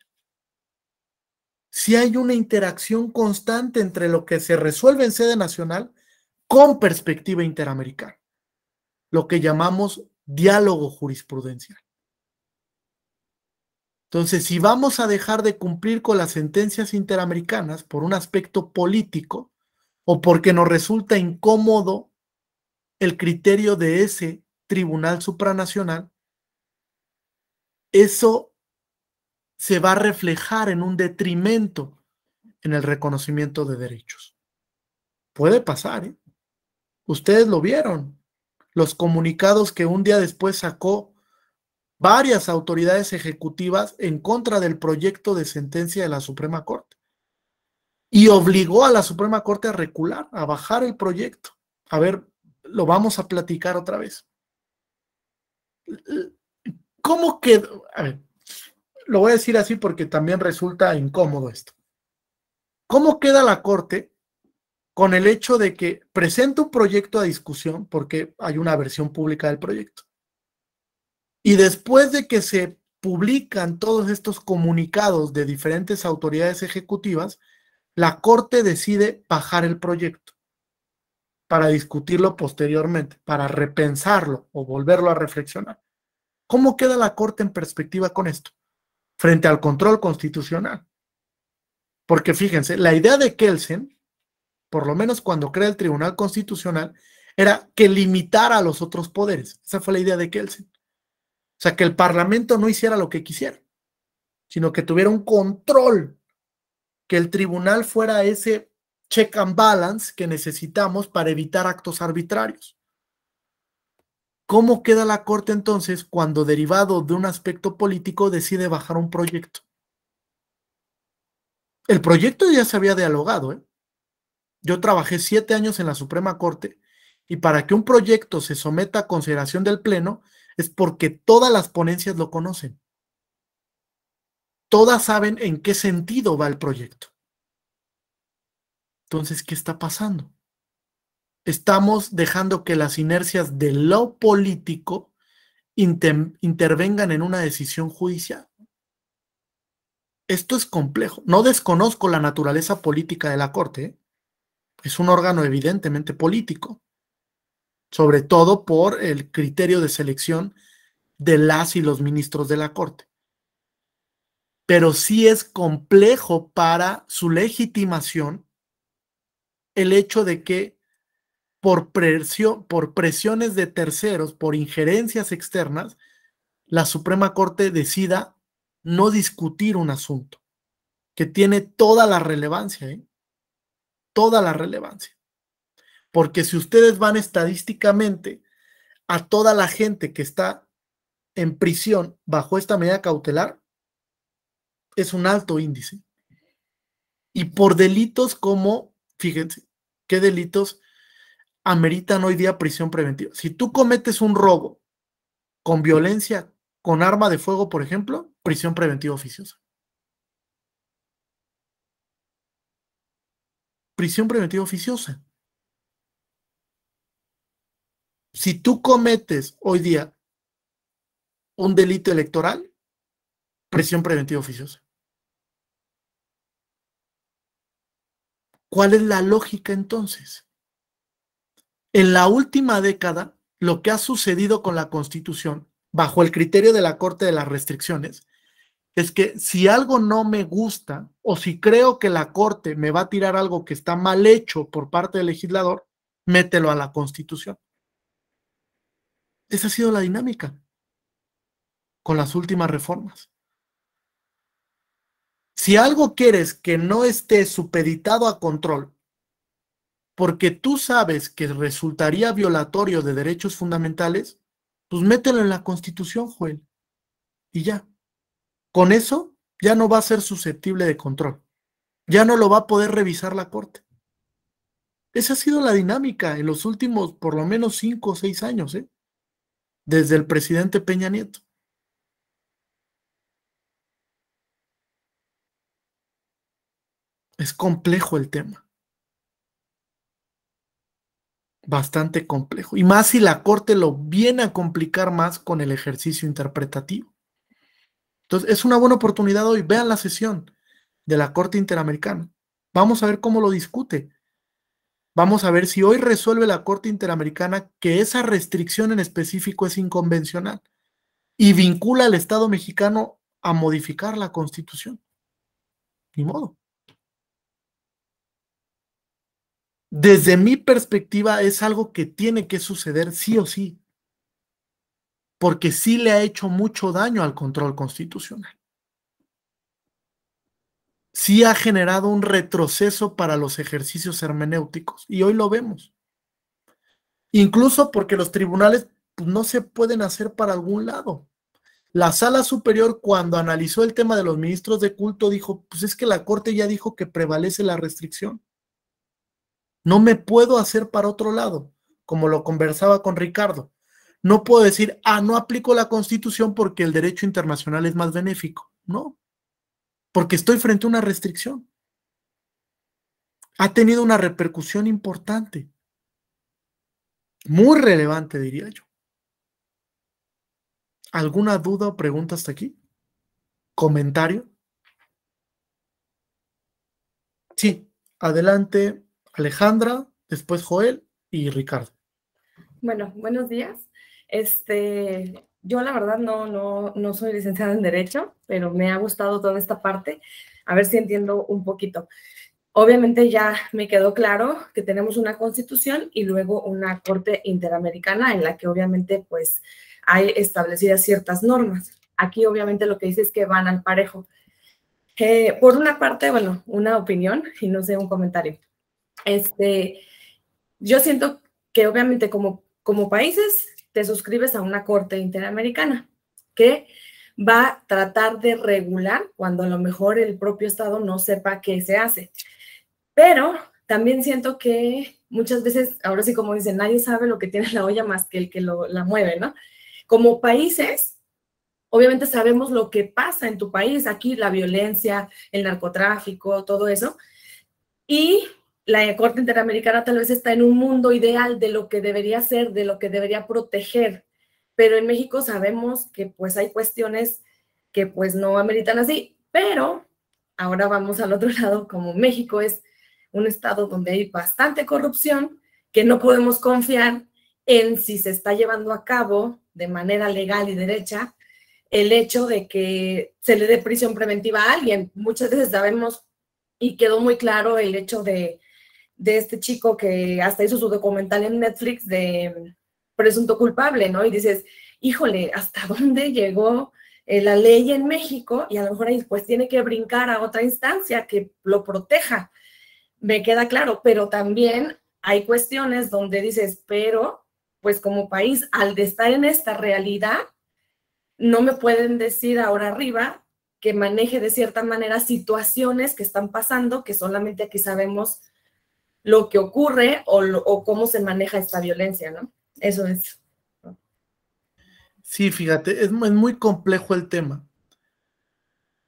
Si hay una interacción constante entre lo que se resuelve en sede nacional con perspectiva interamericana, lo que llamamos diálogo jurisprudencial. Entonces, si vamos a dejar de cumplir con las sentencias interamericanas por un aspecto político o porque nos resulta incómodo el criterio de ese tribunal supranacional, eso se va a reflejar en un detrimento en el reconocimiento de derechos. Puede pasar, ¿eh? Ustedes lo vieron. Los comunicados que un día después sacó varias autoridades ejecutivas en contra del proyecto de sentencia de la Suprema Corte y obligó a la Suprema Corte a recular, a bajar el proyecto. A ver, lo vamos a platicar otra vez. ¿Cómo quedó? A ver, lo voy a decir así porque también resulta incómodo esto. ¿Cómo queda la Corte con el hecho de que presenta un proyecto a discusión porque hay una versión pública del proyecto? Y después de que se publican todos estos comunicados de diferentes autoridades ejecutivas, la Corte decide bajar el proyecto para discutirlo posteriormente, para repensarlo o volverlo a reflexionar. ¿Cómo queda la Corte en perspectiva con esto? Frente al control constitucional. Porque fíjense, la idea de Kelsen, por lo menos cuando crea el Tribunal Constitucional, era que limitara a los otros poderes. Esa fue la idea de Kelsen. O sea, que el Parlamento no hiciera lo que quisiera, sino que tuviera un control, que el tribunal fuera ese check and balance que necesitamos para evitar actos arbitrarios. ¿Cómo queda la Corte entonces cuando, derivado de un aspecto político, decide bajar un proyecto? El proyecto ya se había dialogado, ¿eh? Yo trabajé 7 años en la Suprema Corte y para que un proyecto se someta a consideración del Pleno es porque todas las ponencias lo conocen. Todas saben en qué sentido va el proyecto. Entonces, ¿qué está pasando? Estamos dejando que las inercias de lo político intervengan en una decisión judicial. Esto es complejo. No desconozco la naturaleza política de la Corte, ¿eh? Es un órgano evidentemente político, sobre todo por el criterio de selección de las y los ministros de la Corte. Pero sí es complejo para su legitimación el hecho de que por presiones de terceros, por injerencias externas, la Suprema Corte decida no discutir un asunto que tiene toda la relevancia, ¿eh? Toda la relevancia. Porque si ustedes van estadísticamente a toda la gente que está en prisión bajo esta medida cautelar, es un alto índice. Y por delitos como, fíjense, ¿qué delitos ameritan hoy día prisión preventiva? Si tú cometes un robo con violencia, con arma de fuego, por ejemplo, prisión preventiva oficiosa. Prisión preventiva oficiosa. Si tú cometes hoy día un delito electoral, prisión preventiva oficiosa. ¿Cuál es la lógica entonces? En la última década, lo que ha sucedido con la Constitución, bajo el criterio de la Corte de las Restricciones, es que si algo no me gusta o si creo que la Corte me va a tirar algo que está mal hecho por parte del legislador, mételo a la Constitución. Esa ha sido la dinámica con las últimas reformas. Si algo quieres que no esté supeditado a control, porque tú sabes que resultaría violatorio de derechos fundamentales, pues mételo en la Constitución, Joel. Y ya. Con eso ya no va a ser susceptible de control. Ya no lo va a poder revisar la Corte. Esa ha sido la dinámica en los últimos por lo menos 5 o 6 años, desde el presidente Peña Nieto. Es complejo el tema. Bastante complejo. Y más si la Corte lo viene a complicar más con el ejercicio interpretativo. Entonces, es una buena oportunidad hoy. Vean la sesión de la Corte Interamericana. Vamos a ver cómo lo discute. Vamos a ver si hoy resuelve la Corte Interamericana que esa restricción en específico es inconvencional y vincula al Estado mexicano a modificar la Constitución. Ni modo. Desde mi perspectiva es algo que tiene que suceder sí o sí, porque sí le ha hecho mucho daño al control constitucional. Sí ha generado un retroceso para los ejercicios hermenéuticos y hoy lo vemos. Incluso porque los tribunales pues, no se pueden hacer para algún lado. La Sala Superior, cuando analizó el tema de los ministros de culto, dijo, pues es que la Corte ya dijo que prevalece la restricción. No me puedo hacer para otro lado, como lo conversaba con Ricardo. No puedo decir, no aplico la Constitución porque el derecho internacional es más benéfico. No, porque estoy frente a una restricción. Ha tenido una repercusión importante, muy relevante, diría yo. ¿Alguna duda o pregunta hasta aquí? ¿Comentario? Sí, adelante Alejandra, después Joel y Ricardo. Bueno, buenos días. Yo la verdad no soy licenciada en Derecho, pero me ha gustado toda esta parte. A ver si entiendo un poquito. Obviamente ya me quedó claro que tenemos una Constitución y luego una Corte Interamericana en la que obviamente pues hay establecidas ciertas normas. Aquí obviamente lo que dice es que van al parejo. Por una parte, bueno, una opinión y no sé, un comentario. Yo siento que obviamente como países te suscribes a una Corte Interamericana que va a tratar de regular cuando a lo mejor el propio Estado no sepa qué se hace. Pero también siento que muchas veces, ahora sí como dicen, nadie sabe lo que tiene la olla más que el que la mueve, ¿no? Como países, obviamente sabemos lo que pasa en tu país, aquí la violencia, el narcotráfico, todo eso, y la Corte Interamericana tal vez está en un mundo ideal de lo que debería ser, de lo que debería proteger, pero en México sabemos que pues hay cuestiones que pues no ameritan así, pero ahora vamos al otro lado, como México es un estado donde hay bastante corrupción, que no podemos confiar en si se está llevando a cabo de manera legal y derecha el hecho de que se le dé prisión preventiva a alguien. Muchas veces sabemos y quedó muy claro el hecho de este chico que hasta hizo su documental en Netflix de presunto culpable, ¿no? Y dices, híjole, ¿hasta dónde llegó la ley en México? Y a lo mejor ahí pues tiene que brincar a otra instancia que lo proteja. Me queda claro, pero también hay cuestiones donde dices, pero pues como país, al de estar en esta realidad, no me pueden decir ahora arriba que maneje de cierta manera situaciones que están pasando, que solamente aquí sabemos lo que ocurre o cómo se maneja esta violencia, ¿no? Eso es. Sí, fíjate, es muy complejo el tema.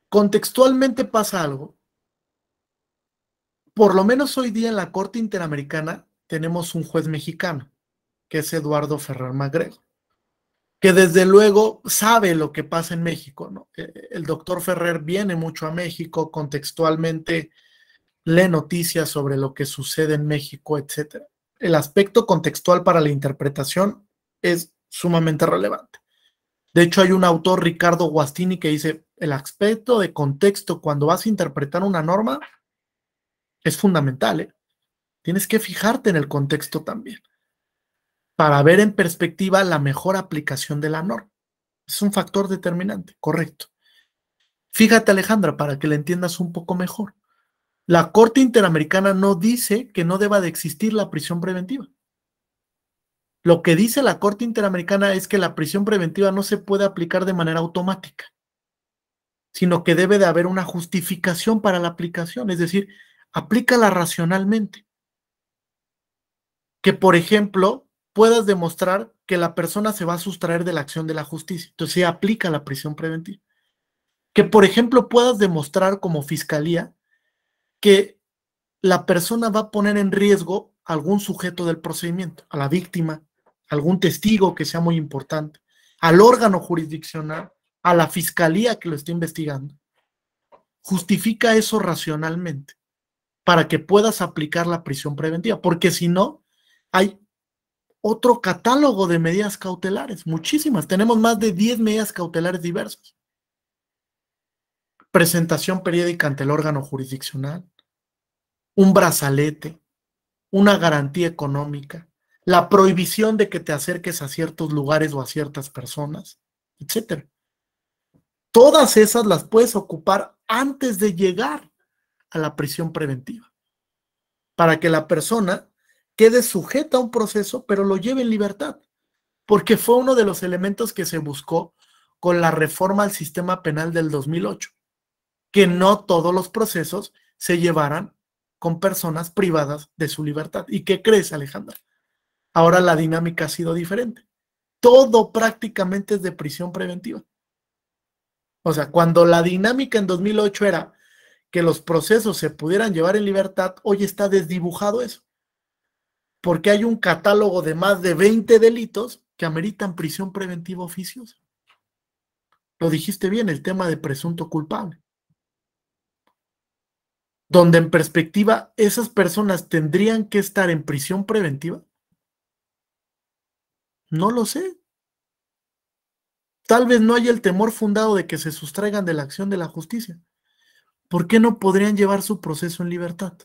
Contextualmente pasa algo. Por lo menos hoy día en la Corte Interamericana tenemos un juez mexicano, que es Eduardo Ferrer Magrego, que desde luego sabe lo que pasa en México, ¿no? El doctor Ferrer viene mucho a México, contextualmente lee noticias sobre lo que sucede en México, etc. El aspecto contextual para la interpretación es sumamente relevante. De hecho, hay un autor, Ricardo Guastini, que dice, el aspecto de contexto cuando vas a interpretar una norma es fundamental, ¿eh? Tienes que fijarte en el contexto también para ver en perspectiva la mejor aplicación de la norma. Es un factor determinante, correcto. Fíjate, Alejandra, para que la entiendas un poco mejor. La Corte Interamericana no dice que no deba de existir la prisión preventiva. Lo que dice la Corte Interamericana es que la prisión preventiva no se puede aplicar de manera automática. sino que debe de haber una justificación para la aplicación, es decir, aplícala racionalmente. Que, por ejemplo, puedas demostrar que la persona se va a sustraer de la acción de la justicia. Entonces, se aplica la prisión preventiva. Que, por ejemplo, puedas demostrar como fiscalía que la persona va a poner en riesgo a algún sujeto del procedimiento, a la víctima, a algún testigo que sea muy importante, al órgano jurisdiccional, a la fiscalía que lo esté investigando. Justifica eso racionalmente para que puedas aplicar la prisión preventiva, porque si no, hay otro catálogo de medidas cautelares, muchísimas. Tenemos más de 10 medidas cautelares diversas. Presentación periódica ante el órgano jurisdiccional, un brazalete, una garantía económica, la prohibición de que te acerques a ciertos lugares o a ciertas personas, etcétera. Todas esas las puedes ocupar antes de llegar a la prisión preventiva, para que la persona quede sujeta a un proceso, pero lo lleve en libertad, porque fue uno de los elementos que se buscó con la reforma al sistema penal del 2008, que no todos los procesos se llevaran con personas privadas de su libertad. ¿Y qué crees, Alejandra? Ahora la dinámica ha sido diferente. Todo prácticamente es de prisión preventiva. O sea, cuando la dinámica en 2008 era que los procesos se pudieran llevar en libertad, hoy está desdibujado eso. Porque hay un catálogo de más de 20 delitos que ameritan prisión preventiva oficiosa. Lo dijiste bien, el tema de presunto culpable. Donde en perspectiva esas personas tendrían que estar en prisión preventiva. No lo sé. Tal vez no haya el temor fundado de que se sustraigan de la acción de la justicia. ¿Por qué no podrían llevar su proceso en libertad?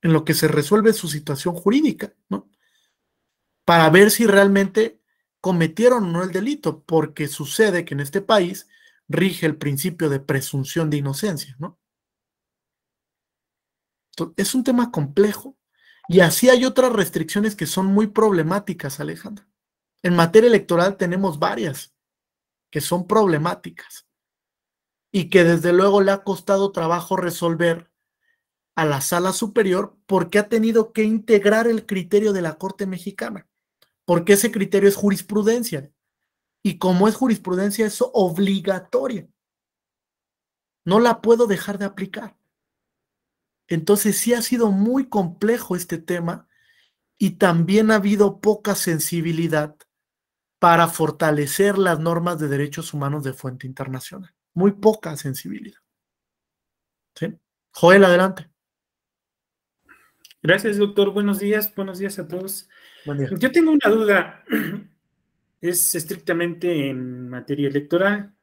En lo que se resuelve su situación jurídica, ¿no? Para ver si realmente cometieron o no el delito, porque sucede que en este país rige el principio de presunción de inocencia, ¿no? Entonces, es un tema complejo y así hay otras restricciones que son muy problemáticas, Alejandra. En materia electoral tenemos varias que son problemáticas y que desde luego le ha costado trabajo resolver a la Sala Superior porque ha tenido que integrar el criterio de la Corte Mexicana, porque ese criterio es jurisprudencia y como es jurisprudencia es obligatoria. No la puedo dejar de aplicar. Entonces sí ha sido muy complejo este tema y también ha habido poca sensibilidad para fortalecer las normas de derechos humanos de fuente internacional. Muy poca sensibilidad. ¿Sí? Joel, adelante. Gracias, doctor. Buenos días a todos. Buen día. Yo tengo una duda, es estrictamente en materia electoral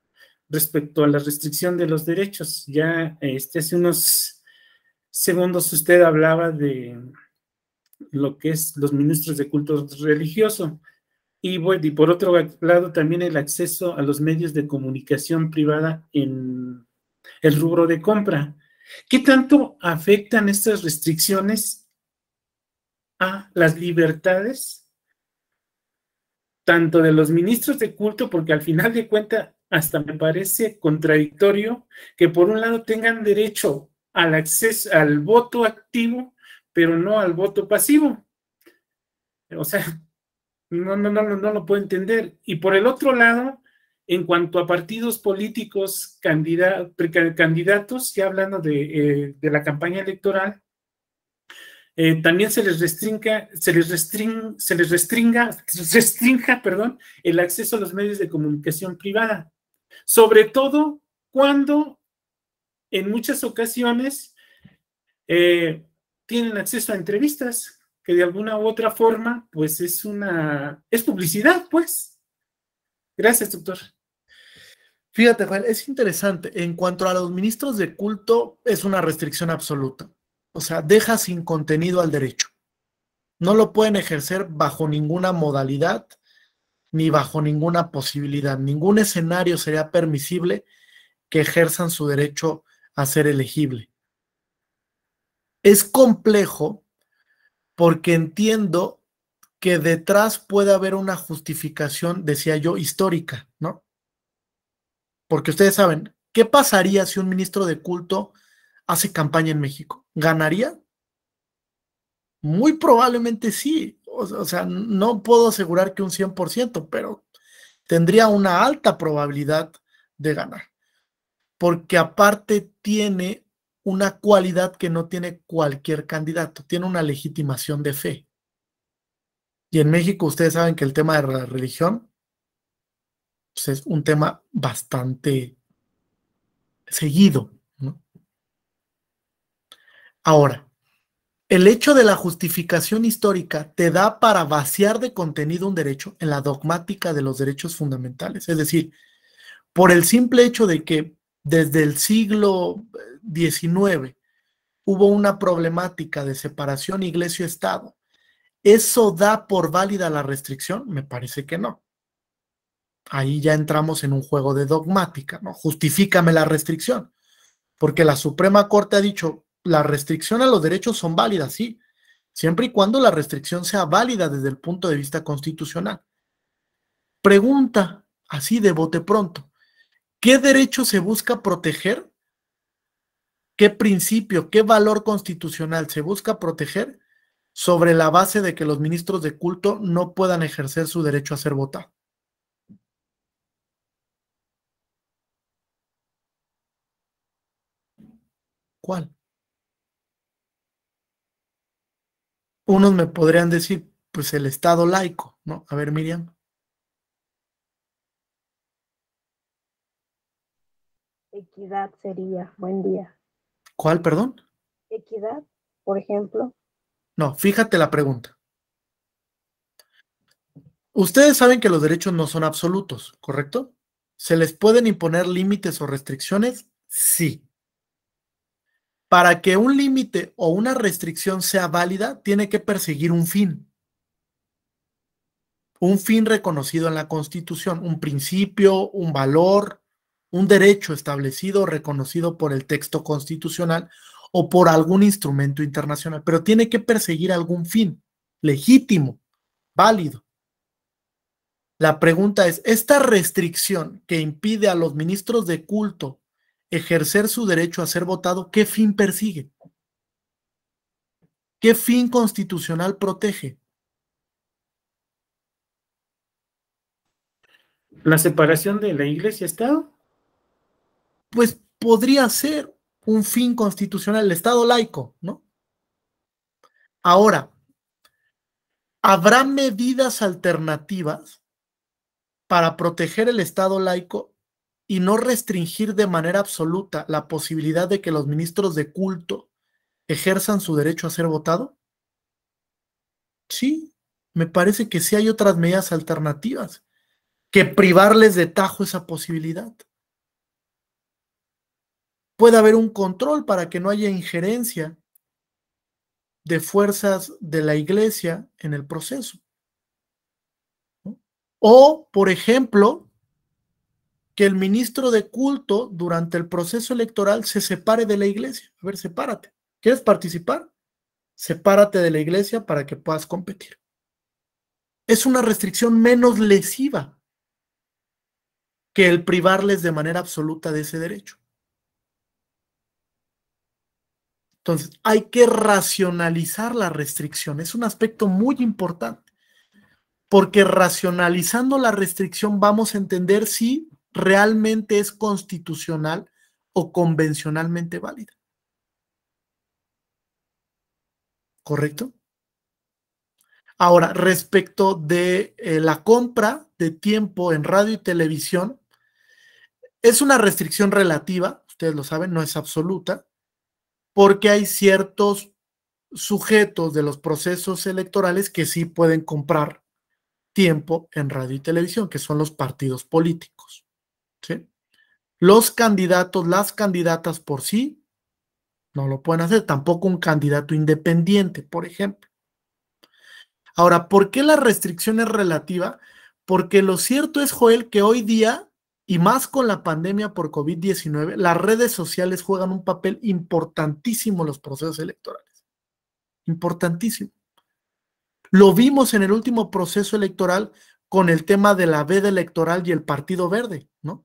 respecto a la restricción de los derechos. Ya hace unos segundos usted hablaba de lo que es los ministros de culto religioso y por otro lado también el acceso a los medios de comunicación privada en el rubro de compra. ¿Qué tanto afectan estas restricciones a las libertades tanto de los ministros de culto? Porque al final de cuentas hasta me parece contradictorio que por un lado tengan derecho al acceso al voto activo, pero no al voto pasivo. O sea, no lo puedo entender. Y por el otro lado, en cuanto a partidos políticos, candidatos, ya hablando de la campaña electoral, también se les restrinja el acceso a los medios de comunicación privada, sobre todo cuando en muchas ocasiones tienen acceso a entrevistas que de alguna u otra forma pues es publicidad, pues. Gracias, doctor. Fíjate, Joel, es interesante. En cuanto a los ministros de culto, es una restricción absoluta. O sea, deja sin contenido al derecho. No lo pueden ejercer bajo ninguna modalidad ni bajo ninguna posibilidad. Ningún escenario sería permisible que ejerzan su derecho a ser elegible. Es complejo porque entiendo que detrás puede haber una justificación, decía yo, histórica, ¿no? Porque ustedes saben, ¿Qué pasaría si un ministro de culto hace campaña en México? ¿Ganaría? Muy probablemente sí. O sea, no puedo asegurar que un 100%, pero tendría una alta probabilidad de ganar. Porque aparte tiene una cualidad que no tiene cualquier candidato, tiene una legitimación de fe. Y en México ustedes saben que el tema de la religión pues, es un tema bastante seguido, ¿no? Ahora, el hecho de la justificación histórica te da para vaciar de contenido un derecho en la dogmática de los derechos fundamentales. Es decir, por el simple hecho de que desde el siglo XIX hubo una problemática de separación iglesia-estado, ¿eso da por válida la restricción? Me parece que no. Ahí ya entramos en un juego de dogmática, ¿no? Justifícame la restricción, porque la Suprema Corte ha dicho, la restricción a los derechos son válidas, sí, siempre y cuando la restricción sea válida desde el punto de vista constitucional. Pregunta, así de bote pronto, ¿qué derecho se busca proteger? ¿Qué principio, qué valor constitucional se busca proteger sobre la base de que los ministros de culto no puedan ejercer su derecho a ser votados? ¿Cuál? Unos me podrían decir, pues el Estado laico, ¿no? A ver, Miriam. Equidad sería, buen día. ¿Cuál, perdón? Equidad, por ejemplo. No, fíjate la pregunta. Ustedes saben que los derechos no son absolutos, ¿correcto? ¿Se les pueden imponer límites o restricciones? Sí. Para que un límite o una restricción sea válida, tiene que perseguir un fin. Un fin reconocido en la Constitución, un principio, un valor, un derecho establecido, reconocido por el texto constitucional o por algún instrumento internacional, pero tiene que perseguir algún fin legítimo, válido. La pregunta es, ¿esta restricción que impide a los ministros de culto ejercer su derecho a ser votado, qué fin persigue? ¿Qué fin constitucional protege? ¿La separación de la iglesia-estado? Pues podría ser un fin constitucional, el Estado laico, ¿no? Ahora, ¿habrá medidas alternativas para proteger el Estado laico y no restringir de manera absoluta la posibilidad de que los ministros de culto ejerzan su derecho a ser votado? Sí, me parece que sí hay otras medidas alternativas que privarles de tajo esa posibilidad. Puede haber un control para que no haya injerencia de fuerzas de la iglesia en el proceso, ¿no? O, por ejemplo, que el ministro de culto durante el proceso electoral se separe de la iglesia. A ver, sepárate. ¿Quieres participar? Sepárate de la iglesia para que puedas competir. Es una restricción menos lesiva que el privarles de manera absoluta de ese derecho. Entonces, hay que racionalizar la restricción. Es un aspecto muy importante, porque racionalizando la restricción vamos a entender si realmente es constitucional o convencionalmente válida. ¿Correcto? Ahora, respecto de la compra de tiempo en radio y televisión, es una restricción relativa, ustedes lo saben, no es absoluta, porque hay ciertos sujetos de los procesos electorales que sí pueden comprar tiempo en radio y televisión, que son los partidos políticos, ¿sí? Los candidatos, las candidatas por sí, no lo pueden hacer, tampoco un candidato independiente, por ejemplo. Ahora, ¿por qué la restricción es relativa? Porque lo cierto es, Joel, que hoy día, y más con la pandemia por COVID-19, las redes sociales juegan un papel importantísimo en los procesos electorales. Importantísimo. Lo vimos en el último proceso electoral con el tema de la veda electoral y el Partido Verde, ¿no?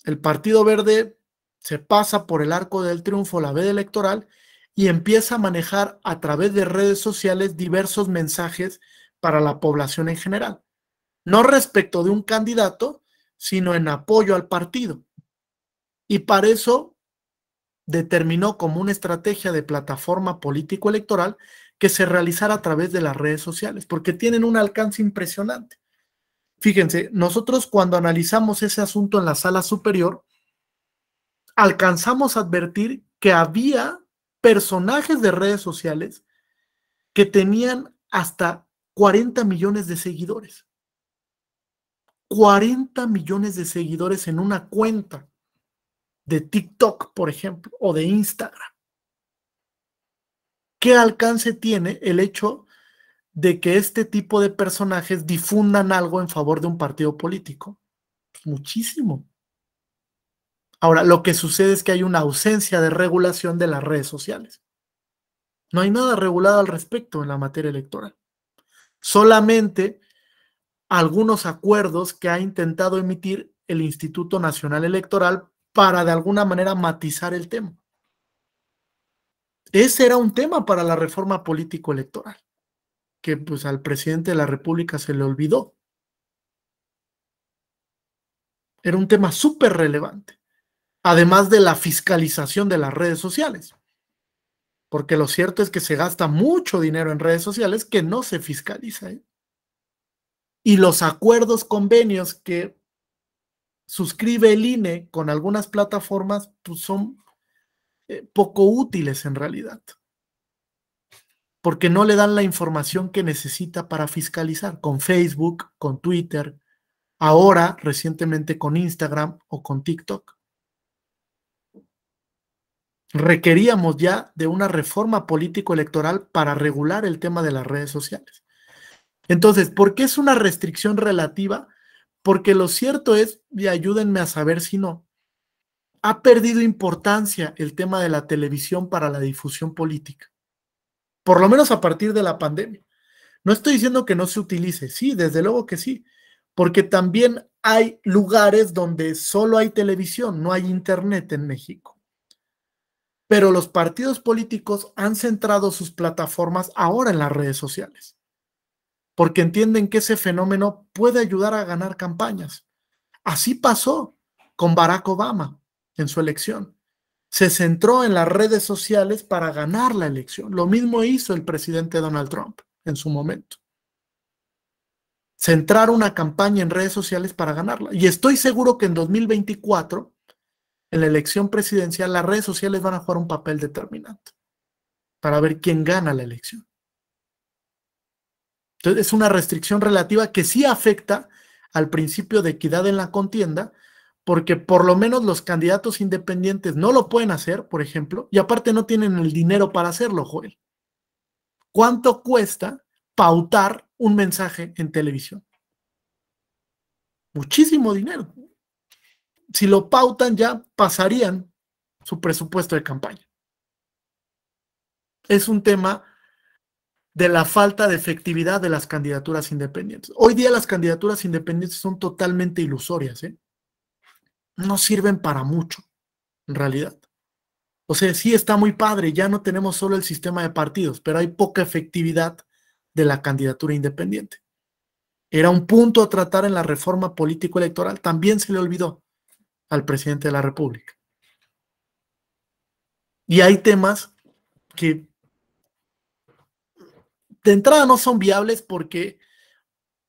el Partido Verde se pasa por el arco del triunfo, la veda electoral, y empieza a manejar a través de redes sociales diversos mensajes para la población en general. No respecto de un candidato, sino en apoyo al partido. Y para eso determinó como una estrategia de plataforma político-electoral que se realizara a través de las redes sociales, porque tienen un alcance impresionante. Fíjense, nosotros cuando analizamos ese asunto en la sala superior, alcanzamos a advertir que había personajes de redes sociales que tenían hasta 40 millones de seguidores. 40 millones de seguidores en una cuenta de TikTok, por ejemplo, o de Instagram. ¿Qué alcance tiene el hecho de que este tipo de personajes difundan algo en favor de un partido político? Pues muchísimo. Ahora, lo que sucede es que hay una ausencia de regulación de las redes sociales. No hay nada regulado al respecto en la materia electoral. Solamente algunos acuerdos que ha intentado emitir el Instituto Nacional Electoral para de alguna manera matizar el tema. Ese era un tema para la reforma político-electoral, que pues al presidente de la República se le olvidó. Era un tema súper relevante, además de la fiscalización de las redes sociales, porque lo cierto es que se gasta mucho dinero en redes sociales que no se fiscaliza, ¿eh? Y los acuerdos, convenios que suscribe el INE con algunas plataformas, pues son poco útiles en realidad, porque no le dan la información que necesita para fiscalizar, con Facebook, con Twitter, ahora recientemente con Instagram o con TikTok. Requeríamos ya de una reforma político-electoral para regular el tema de las redes sociales. Entonces, ¿por qué es una restricción relativa? Porque lo cierto es, y ayúdenme a saber si no, ha perdido importancia el tema de la televisión para la difusión política, por lo menos a partir de la pandemia. No estoy diciendo que no se utilice, sí, desde luego que sí, porque también hay lugares donde solo hay televisión, no hay internet en México. Pero los partidos políticos han centrado sus plataformas ahora en las redes sociales, porque entienden que ese fenómeno puede ayudar a ganar campañas. Así pasó con Barack Obama en su elección. Se centró en las redes sociales para ganar la elección. Lo mismo hizo el presidente Donald Trump en su momento. Centrar una campaña en redes sociales para ganarla. Y estoy seguro que en 2024, en la elección presidencial, las redes sociales van a jugar un papel determinante para ver quién gana la elección. Entonces, es una restricción relativa que sí afecta al principio de equidad en la contienda, porque por lo menos los candidatos independientes no lo pueden hacer, por ejemplo, y aparte no tienen el dinero para hacerlo, Joel. ¿Cuánto cuesta pautar un mensaje en televisión? Muchísimo dinero. Si lo pautan ya pasarían su presupuesto de campaña. Es un tema de la falta de efectividad de las candidaturas independientes. Hoy día las candidaturas independientes son totalmente ilusorias, ¿eh? No sirven para mucho, en realidad. O sea, sí está muy padre, ya no tenemos solo el sistema de partidos, pero hay poca efectividad de la candidatura independiente. Era un punto a tratar en la reforma político-electoral, también se le olvidó al presidente de la República. Y hay temas que de entrada no son viables porque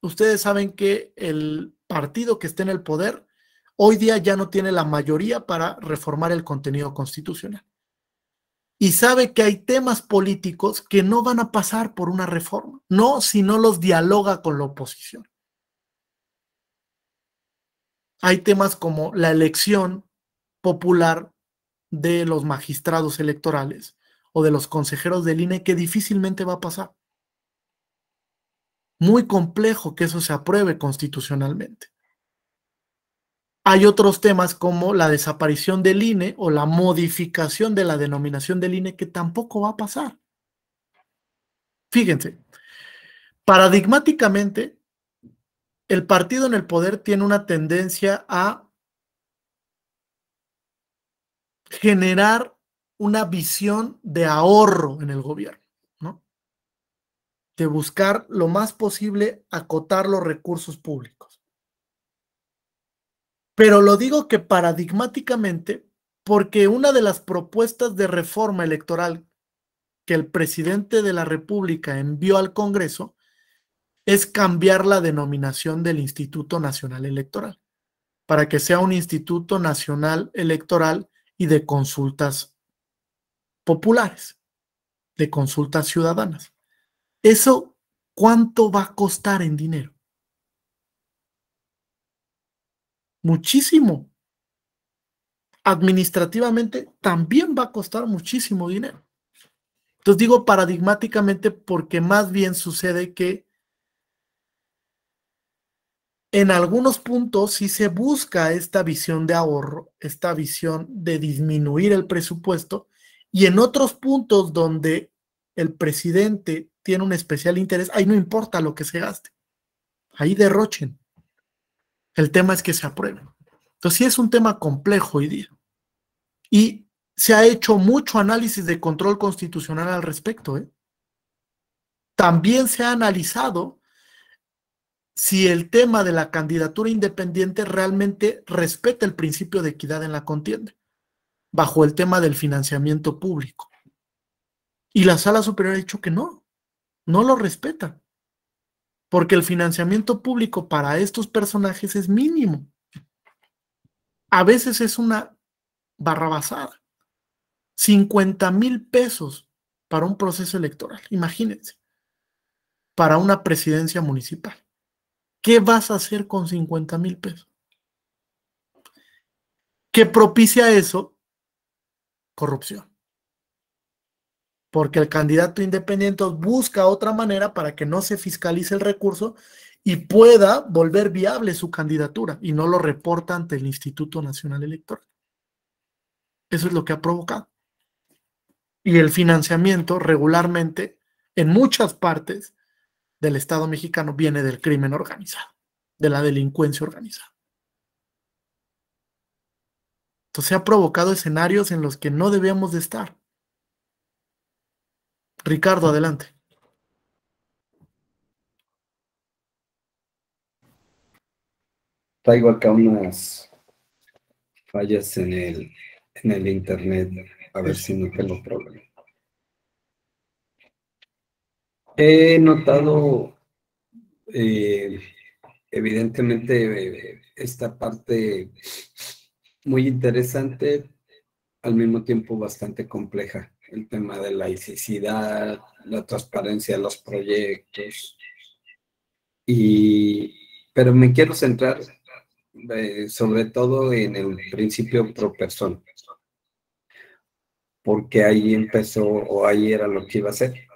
ustedes saben que el partido que esté en el poder hoy día ya no tiene la mayoría para reformar el contenido constitucional. Y sabe que hay temas políticos que no van a pasar por una reforma, no si no los dialoga con la oposición. Hay temas como la elección popular de los magistrados electorales o de los consejeros del INE que difícilmente va a pasar. Muy complejo que eso se apruebe constitucionalmente. Hay otros temas como la desaparición del INE o la modificación de la denominación del INE que tampoco va a pasar. Fíjense, paradigmáticamente, el partido en el poder tiene una tendencia a generar una visión de ahorro en el gobierno, ¿no? De buscar lo más posible acotar los recursos públicos. Pero lo digo que paradigmáticamente, porque una de las propuestas de reforma electoral que el presidente de la República envió al Congreso es cambiar la denominación del Instituto Nacional Electoral para que sea un Instituto Nacional Electoral y de consultas populares, de consultas ciudadanas. ¿Eso cuánto va a costar en dinero? Muchísimo. Administrativamente también va a costar muchísimo dinero. Entonces digo paradigmáticamente porque más bien sucede que en algunos puntos sí se busca esta visión de ahorro, esta visión de disminuir el presupuesto, y en otros puntos donde el presidente tiene un especial interés, ahí no importa lo que se gaste, ahí derrochen. El tema es que se apruebe. Entonces sí es un tema complejo hoy día. Y se ha hecho mucho análisis de control constitucional al respecto, ¿eh? También se ha analizado si el tema de la candidatura independiente realmente respeta el principio de equidad en la contienda, bajo el tema del financiamiento público. Y la Sala Superior ha dicho que no lo respeta, porque el financiamiento público para estos personajes es mínimo. A veces es una barrabasada. 50,000 pesos para un proceso electoral, imagínense, para una presidencia municipal. ¿Qué vas a hacer con 50,000 pesos? ¿Qué propicia eso? Corrupción. Porque el candidato independiente busca otra manera para que no se fiscalice el recurso y pueda volver viable su candidatura y no lo reporta ante el Instituto Nacional Electoral. Eso es lo que ha provocado. Y el financiamiento regularmente, en muchas partes del Estado mexicano, viene del crimen organizado, de la delincuencia organizada. Entonces ha provocado escenarios en los que no debíamos de estar. Ricardo, adelante. Traigo acá unas fallas en el internet, a ver si no tengo problema. He notado, evidentemente, esta parte muy interesante, al mismo tiempo bastante compleja, el tema de la laicidad, la transparencia de los proyectos, pero me quiero centrar sobre todo en el principio pro persona, porque ahí empezó, o ahí era lo que iba a ser.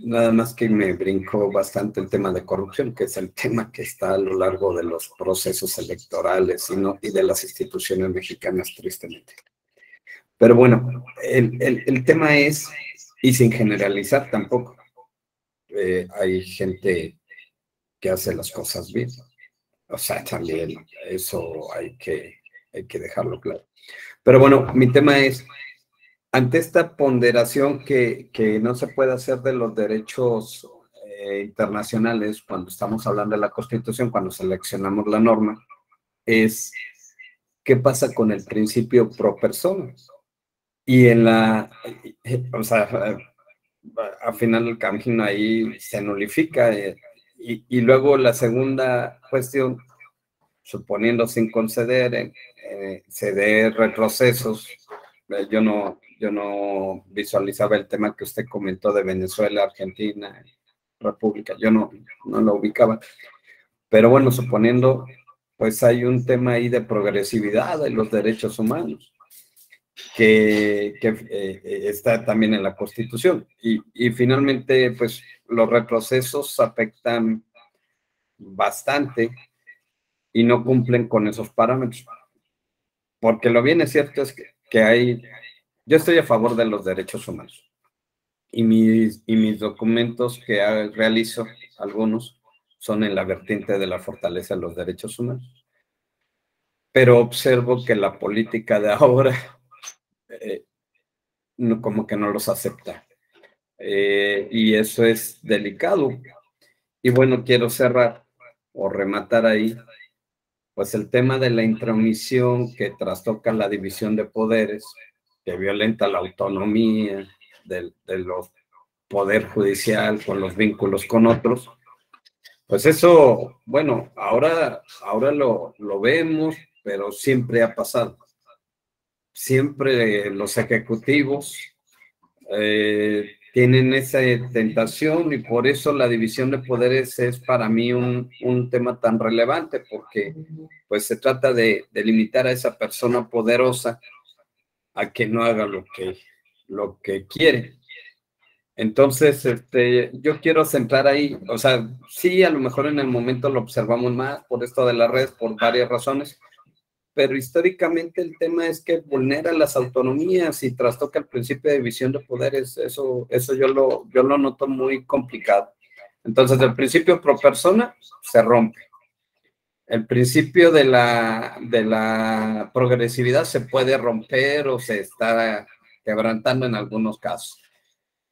Nada más que me brincó bastante el tema de corrupción, que es el tema que está a lo largo de los procesos electorales y de las instituciones mexicanas, tristemente. Pero bueno, el tema es, y sin generalizar tampoco, hay gente que hace las cosas bien. O sea, también eso hay que dejarlo claro. Pero bueno, mi tema es, ante esta ponderación que no se puede hacer de los derechos internacionales cuando estamos hablando de la Constitución, cuando seleccionamos la norma, es qué pasa con el principio pro persona. Y o sea, al final del camino ahí se nulifica. Y luego la segunda cuestión, suponiendo sin conceder, ceder retrocesos. Yo no visualizaba el tema que usted comentó de Venezuela, Argentina, República, yo no lo ubicaba. Pero bueno, suponiendo, pues hay un tema ahí de progresividad de los derechos humanos, que está también en la Constitución. Y finalmente, pues los retrocesos afectan bastante y no cumplen con esos parámetros. Porque lo bien es cierto es que yo estoy a favor de los derechos humanos. Y mis documentos que realizo, algunos, son en la vertiente de la fortaleza de los derechos humanos. pero observo que la política de ahora como que no los acepta. Y eso es delicado. Y bueno, quiero cerrar o rematar ahí, pues el tema de la intromisión que trastoca la división de poderes, que violenta la autonomía de los poder judicial con los vínculos con otros. Pues eso, bueno, ahora lo vemos, pero siempre ha pasado. Siempre los ejecutivos tienen esa tentación, y por eso la división de poderes es para mí un tema tan relevante, porque pues se trata de limitar a esa persona poderosa a que no haga lo que quiere. Entonces, yo quiero centrar ahí, o sea, sí, a lo mejor en el momento lo observamos más por esto de las redes, por varias razones, pero históricamente el tema es que vulnera las autonomías y trastoca el principio de división de poderes. Eso yo lo noto muy complicado. Entonces, el principio pro persona se rompe. El principio de la progresividad se puede romper o se está quebrantando en algunos casos.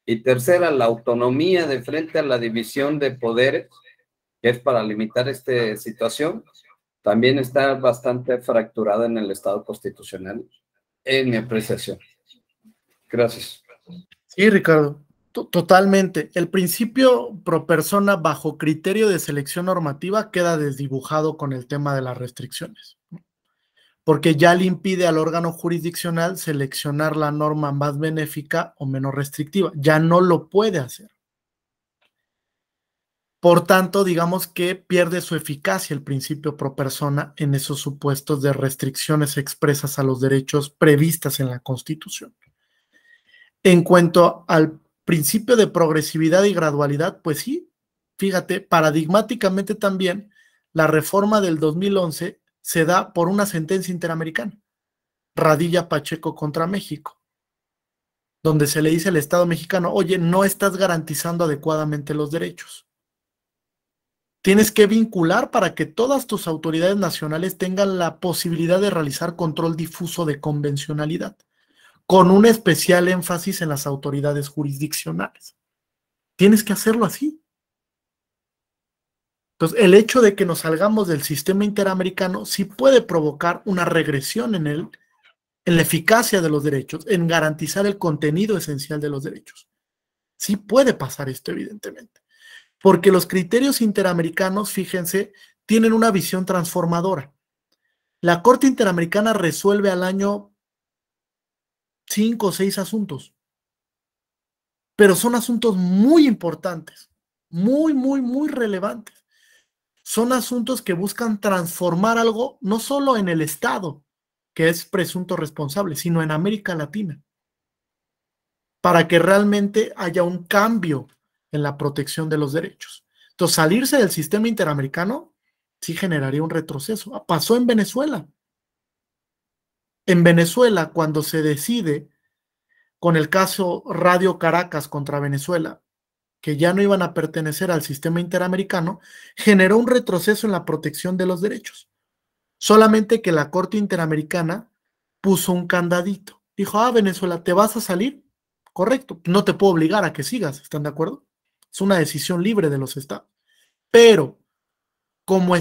Y tercera, la autonomía de frente a la división de poderes, que es para limitar esta situación, también está bastante fracturada en el Estado constitucional, en mi apreciación. Gracias. Sí, Ricardo, totalmente. El principio pro persona bajo criterio de selección normativa queda desdibujado con el tema de las restricciones, porque ya le impide al órgano jurisdiccional seleccionar la norma más benéfica o menos restrictiva. Ya no lo puede hacer. Por tanto, digamos que pierde su eficacia el principio pro persona en esos supuestos de restricciones expresas a los derechos previstas en la Constitución. En cuanto al principio de progresividad y gradualidad, pues sí, fíjate, paradigmáticamente también, la reforma del 2011 se da por una sentencia interamericana, Radilla Pacheco contra México, donde se le dice al Estado mexicano, oye, no estás garantizando adecuadamente los derechos. Tienes que vincular para que todas tus autoridades nacionales tengan la posibilidad de realizar control difuso de convencionalidad, con un especial énfasis en las autoridades jurisdiccionales. Tienes que hacerlo así. Entonces, el hecho de que nos salgamos del sistema interamericano sí puede provocar una regresión en la eficacia de los derechos, en garantizar el contenido esencial de los derechos. Sí puede pasar esto, evidentemente. Porque los criterios interamericanos, fíjense, tienen una visión transformadora. La Corte Interamericana resuelve al año 5 o 6 asuntos, pero son asuntos muy importantes, muy, muy, muy relevantes. Son asuntos que buscan transformar algo, no solo en el Estado, que es presunto responsable, sino en América Latina, para que realmente haya un cambio en la protección de los derechos. Entonces, salirse del sistema interamericano sí generaría un retroceso. Pasó en Venezuela. En Venezuela, cuando se decide con el caso Radio Caracas contra Venezuela, que ya no iban a pertenecer al sistema interamericano, generó un retroceso en la protección de los derechos. Solamente que la Corte Interamericana puso un candadito. Dijo, Venezuela, ¿te vas a salir? Correcto, no te puedo obligar a que sigas, ¿están de acuerdo? Es una decisión libre de los estados. Pero como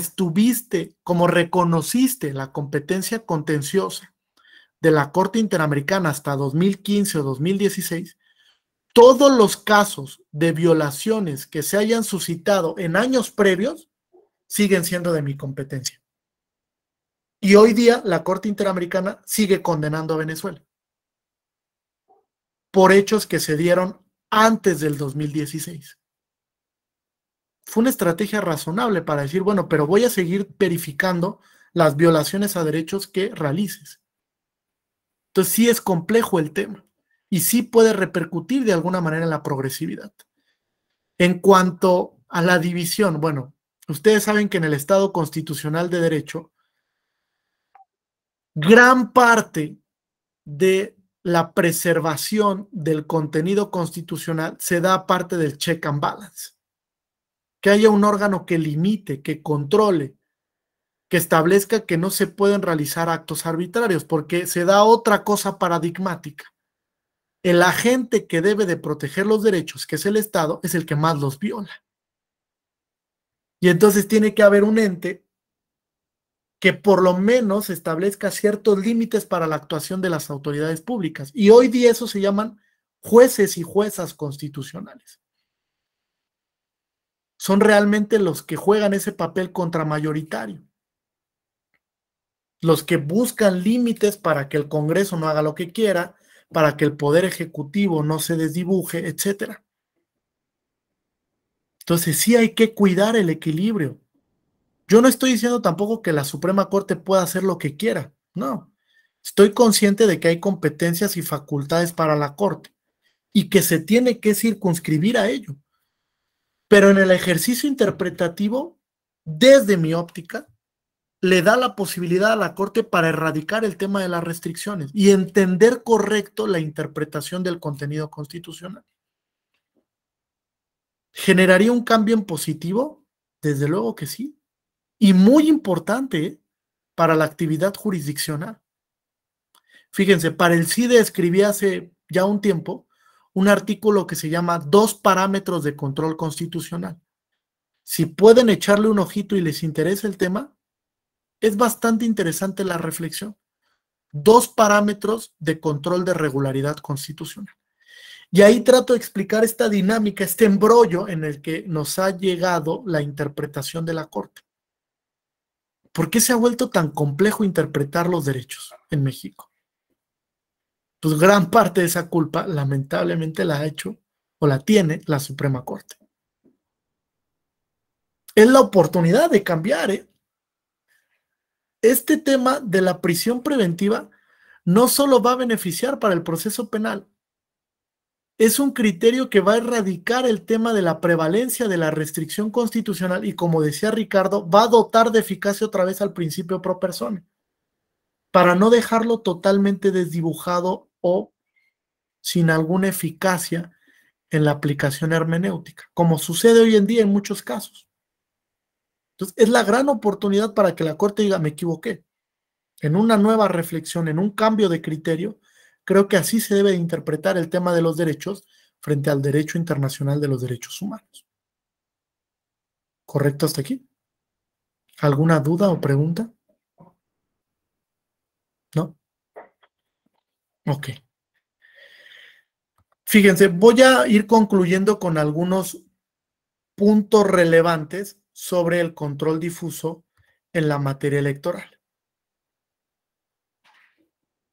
reconociste la competencia contenciosa de la Corte Interamericana hasta 2015 o 2016, todos los casos de violaciones que se hayan suscitado en años previos siguen siendo de mi competencia. Y hoy día la Corte Interamericana sigue condenando a Venezuela por hechos que se dieron antes del 2016. Fue una estrategia razonable para decir, bueno, pero voy a seguir verificando las violaciones a derechos que realices. Entonces sí es complejo el tema y sí puede repercutir de alguna manera en la progresividad. En cuanto a la división, bueno, ustedes saben que en el Estado constitucional de derecho, gran parte de la preservación del contenido constitucional se da a parte del check and balance. Que haya un órgano que limite, que controle, que establezca que no se pueden realizar actos arbitrarios, porque se da otra cosa paradigmática. El agente que debe de proteger los derechos, que es el Estado, es el que más los viola. Y entonces tiene que haber un ente que por lo menos establezca ciertos límites para la actuación de las autoridades públicas. Y hoy día eso se llaman jueces y juezas constitucionales. Son realmente los que juegan ese papel contramayoritario. Los que buscan límites para que el Congreso no haga lo que quiera, para que el Poder Ejecutivo no se desdibuje, etc. Entonces sí hay que cuidar el equilibrio. Yo no estoy diciendo tampoco que la Suprema Corte pueda hacer lo que quiera, no. Estoy consciente de que hay competencias y facultades para la Corte y que se tiene que circunscribir a ello. Pero en el ejercicio interpretativo, desde mi óptica, le da la posibilidad a la Corte para erradicar el tema de las restricciones y entender correcto la interpretación del contenido constitucional. ¿Generaría un cambio en positivo? Desde luego que sí. Y muy importante para la actividad jurisdiccional. Fíjense, para el CIDE escribí hace ya un tiempo un artículo que se llama 2 parámetros de control constitucional. Si pueden echarle un ojito y les interesa el tema, es bastante interesante la reflexión. 2 parámetros de control de regularidad constitucional. Y ahí trato de explicar esta dinámica, este embrollo en el que nos ha llegado la interpretación de la Corte. ¿Por qué se ha vuelto tan complejo interpretar los derechos en México? Pues gran parte de esa culpa, lamentablemente, la ha hecho o la tiene la Suprema Corte. Es la oportunidad de cambiar, ¿eh? Este tema de la prisión preventiva no solo va a beneficiar para el proceso penal, es un criterio que va a erradicar el tema de la prevalencia de la restricción constitucional y, como decía Ricardo, va a dotar de eficacia otra vez al principio pro persona, para no dejarlo totalmente desdibujado o sin alguna eficacia en la aplicación hermenéutica, como sucede hoy en día en muchos casos. Entonces, es la gran oportunidad para que la Corte diga, me equivoqué. En una nueva reflexión, en un cambio de criterio, creo que así se debe de interpretar el tema de los derechos frente al derecho internacional de los derechos humanos. ¿Correcto hasta aquí? ¿Alguna duda o pregunta? ¿No? Ok. Fíjense, voy a ir concluyendo con algunos puntos relevantes sobre el control difuso en la materia electoral.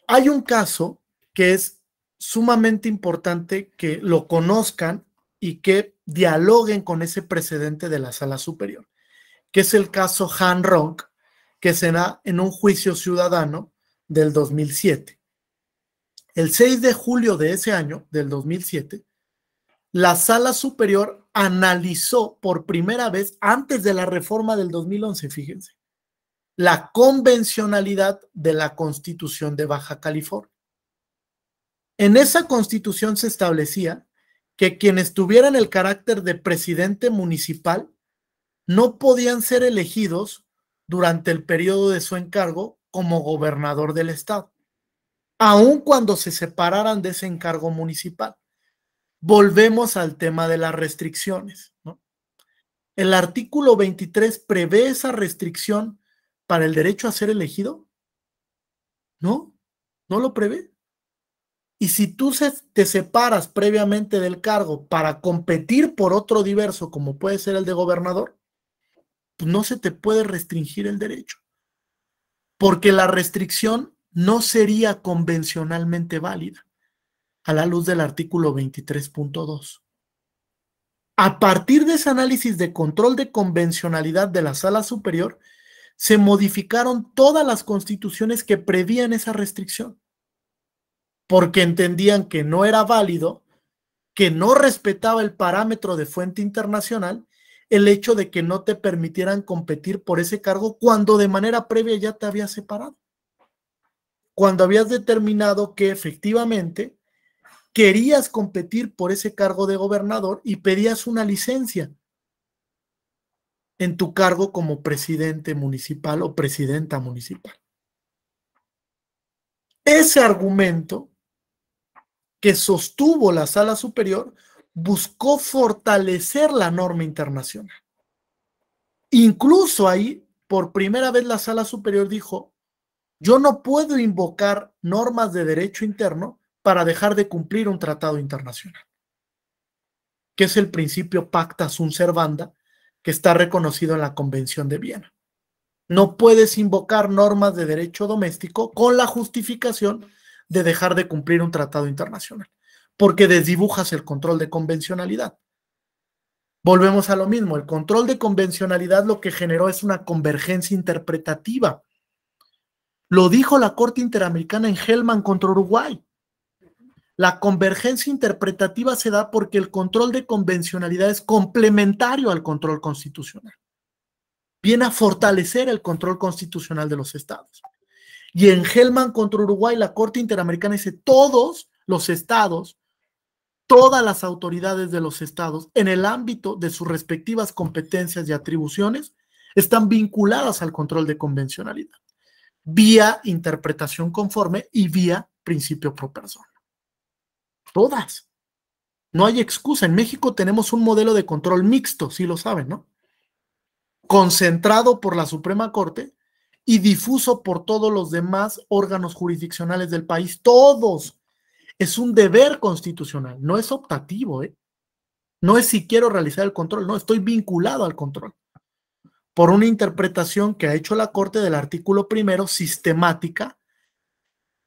Hay un caso que es sumamente importante que lo conozcan y que dialoguen con ese precedente de la Sala Superior, que es el caso Han Rong, que se da en un juicio ciudadano del 2007. El 6 de julio de ese año, del 2007, la Sala Superior analizó por primera vez, antes de la reforma del 2011, fíjense, la convencionalidad de la Constitución de Baja California. En esa Constitución se establecía que quienes tuvieran el carácter de presidente municipal no podían ser elegidos durante el periodo de su encargo como gobernador del estado, aun cuando se separaran de ese encargo municipal. Volvemos al tema de las restricciones, ¿no? ¿El artículo 23 prevé esa restricción para el derecho a ser elegido? No, no lo prevé. Y si tú te separas previamente del cargo para competir por otro diverso, como puede ser el de gobernador, pues no se te puede restringir el derecho, porque la restricción no sería convencionalmente válida a la luz del artículo 23.2. A partir de ese análisis de control de convencionalidad de la Sala Superior, se modificaron todas las constituciones que prevían esa restricción, porque entendían que no era válido, que no respetaba el parámetro de fuente internacional, el hecho de que no te permitieran competir por ese cargo cuando de manera previa ya te habías separado, cuando habías determinado que efectivamente querías competir por ese cargo de gobernador y pedías una licencia. en tu cargo como presidente municipal o presidenta municipal. Ese argumento que sostuvo la Sala Superior buscó fortalecer la norma internacional. Incluso ahí, por primera vez, la Sala Superior dijo: yo no puedo invocar normas de derecho interno para dejar de cumplir un tratado internacional, que es el principio pacta sunt servanda, que está reconocido en la Convención de Viena. No puedes invocar normas de derecho doméstico con la justificación de dejar de cumplir un tratado internacional, porque desdibujas el control de convencionalidad. Volvemos a lo mismo, el control de convencionalidad lo que generó es una convergencia interpretativa. Lo dijo la Corte Interamericana en Hellman contra Uruguay. La convergencia interpretativa se da porque el control de convencionalidad es complementario al control constitucional. Viene a fortalecer el control constitucional de los estados. Y en Hellman contra Uruguay, la Corte Interamericana dice: todos los estados, todas las autoridades de los estados, en el ámbito de sus respectivas competencias y atribuciones, están vinculadas al control de convencionalidad, vía interpretación conforme y vía principio pro persona. Todas. No hay excusa. En México tenemos un modelo de control mixto, sí lo saben, ¿no? Concentrado por la Suprema Corte y difuso por todos los demás órganos jurisdiccionales del país. Todos. Es un deber constitucional, no es optativo, ¿eh? No es si quiero realizar el control, no, estoy vinculado al control. Por una interpretación que ha hecho la Corte del artículo primero, sistemática,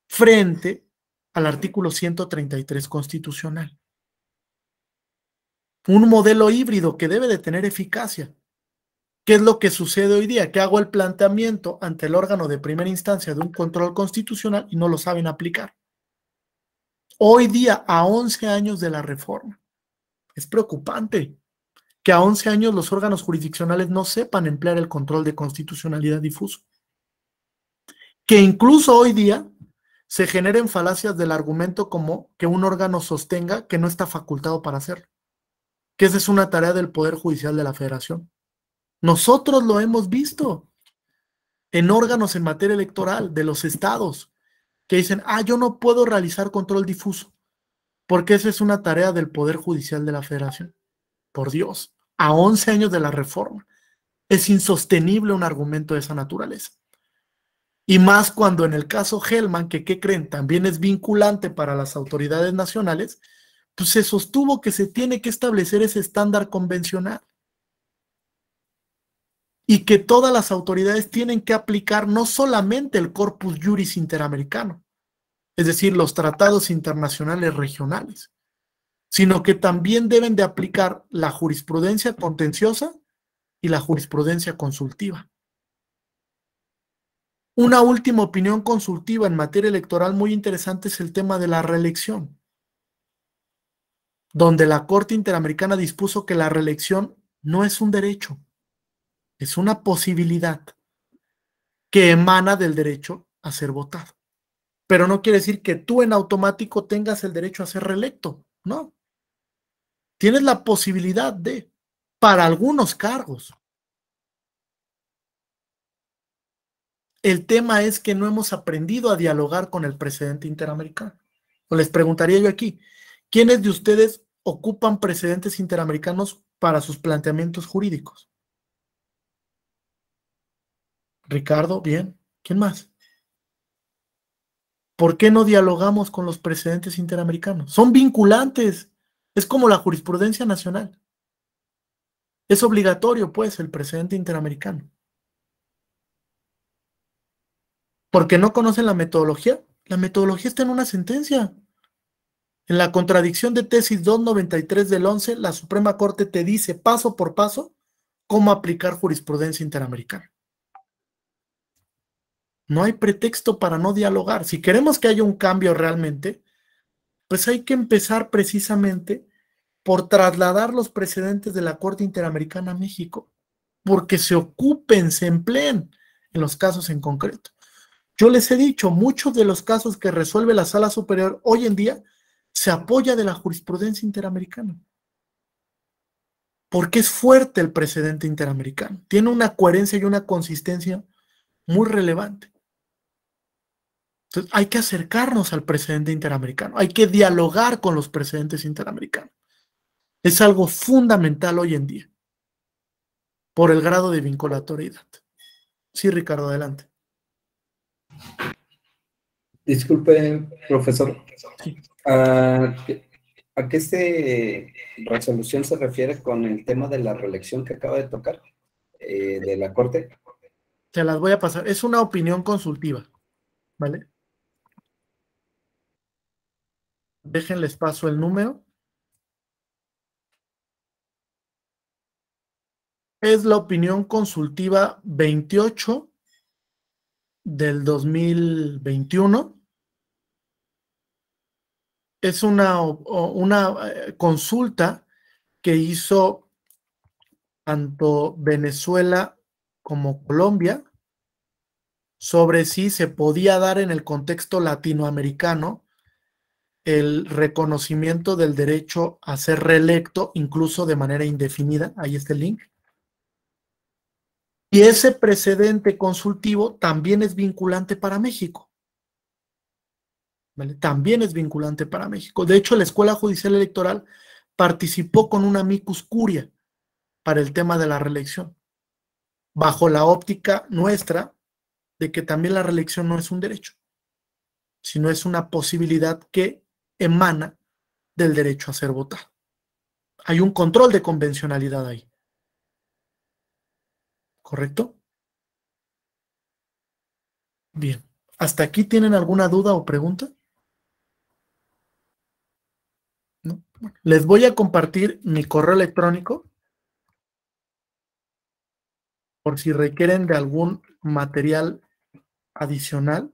frente al artículo 133 constitucional. Un modelo híbrido que debe de tener eficacia. ¿Qué es lo que sucede hoy día? Que hago el planteamiento ante el órgano de primera instancia de un control constitucional y no lo saben aplicar. Hoy día, a 11 años de la reforma, es preocupante que a 11 años los órganos jurisdiccionales no sepan emplear el control de constitucionalidad difuso. Que incluso hoy día se generen falacias del argumento como que un órgano sostenga que no está facultado para hacerlo, que esa es una tarea del Poder Judicial de la Federación. Nosotros lo hemos visto en órganos en materia electoral de los estados, que dicen: yo no puedo realizar control difuso, porque esa es una tarea del Poder Judicial de la Federación. Por Dios, a 11 años de la reforma, es insostenible un argumento de esa naturaleza. Y más cuando en el caso Hellman, que ¿qué creen? También es vinculante para las autoridades nacionales, pues se sostuvo que se tiene que establecer ese estándar convencional. Y que todas las autoridades tienen que aplicar no solamente el corpus juris interamericano, es decir, los tratados internacionales regionales, sino que también deben de aplicar la jurisprudencia contenciosa y la jurisprudencia consultiva. Una última opinión consultiva en materia electoral muy interesante es el tema de la reelección, donde la Corte Interamericana dispuso que la reelección no es un derecho, es una posibilidad que emana del derecho a ser votado. Pero no quiere decir que tú en automático tengas el derecho a ser reelecto, no. Tienes la posibilidad de, para algunos cargos. El tema es que no hemos aprendido a dialogar con el precedente interamericano. O les preguntaría yo aquí, ¿quiénes de ustedes ocupan precedentes interamericanos para sus planteamientos jurídicos? Ricardo, bien. ¿Quién más? ¿Por qué no dialogamos con los precedentes interamericanos? Son vinculantes. Es como la jurisprudencia nacional. Es obligatorio, pues, el precedente interamericano. ¿Porque no conocen la metodología? La metodología está en una sentencia. En la contradicción de tesis 293 del 11, la Suprema Corte te dice paso por paso cómo aplicar jurisprudencia interamericana. No hay pretexto para no dialogar. Si queremos que haya un cambio realmente, pues hay que empezar precisamente por trasladar los precedentes de la Corte Interamericana a México, porque se ocupen, se empleen en los casos en concreto. Yo les he dicho, muchos de los casos que resuelve la Sala Superior hoy en día se apoya de la jurisprudencia interamericana. porque es fuerte el precedente interamericano. Tiene una coherencia y una consistencia muy relevante. Entonces, hay que acercarnos al precedente interamericano, hay que dialogar con los precedentes interamericanos. Es algo fundamental hoy en día, por el grado de vinculatoriedad. Sí, Ricardo, adelante. Disculpe, profesor. Sí. ¿A qué resolución se refiere con el tema de la reelección que acaba de tocar de la Corte? Se las voy a pasar. Es una opinión consultiva, ¿vale? Déjenles paso el número. Es la opinión consultiva 28 del 2021. Es una consulta que hizo tanto Venezuela como Colombia sobre si se podía dar en el contexto latinoamericano el reconocimiento del derecho a ser reelecto, incluso de manera indefinida. Ahí está el link. Y ese precedente consultivo también es vinculante para México. ¿Vale? También es vinculante para México. De hecho, la Escuela Judicial Electoral participó con una amicus curia para el tema de la reelección, bajo la óptica nuestra de que también la reelección no es un derecho, sino es una posibilidad que emana del derecho a ser votado. Hay un control de convencionalidad ahí. ¿Correcto? Bien. ¿Hasta aquí tienen alguna duda o pregunta? ¿No? Bueno, les voy a compartir mi correo electrónico por si requieren de algún material adicional.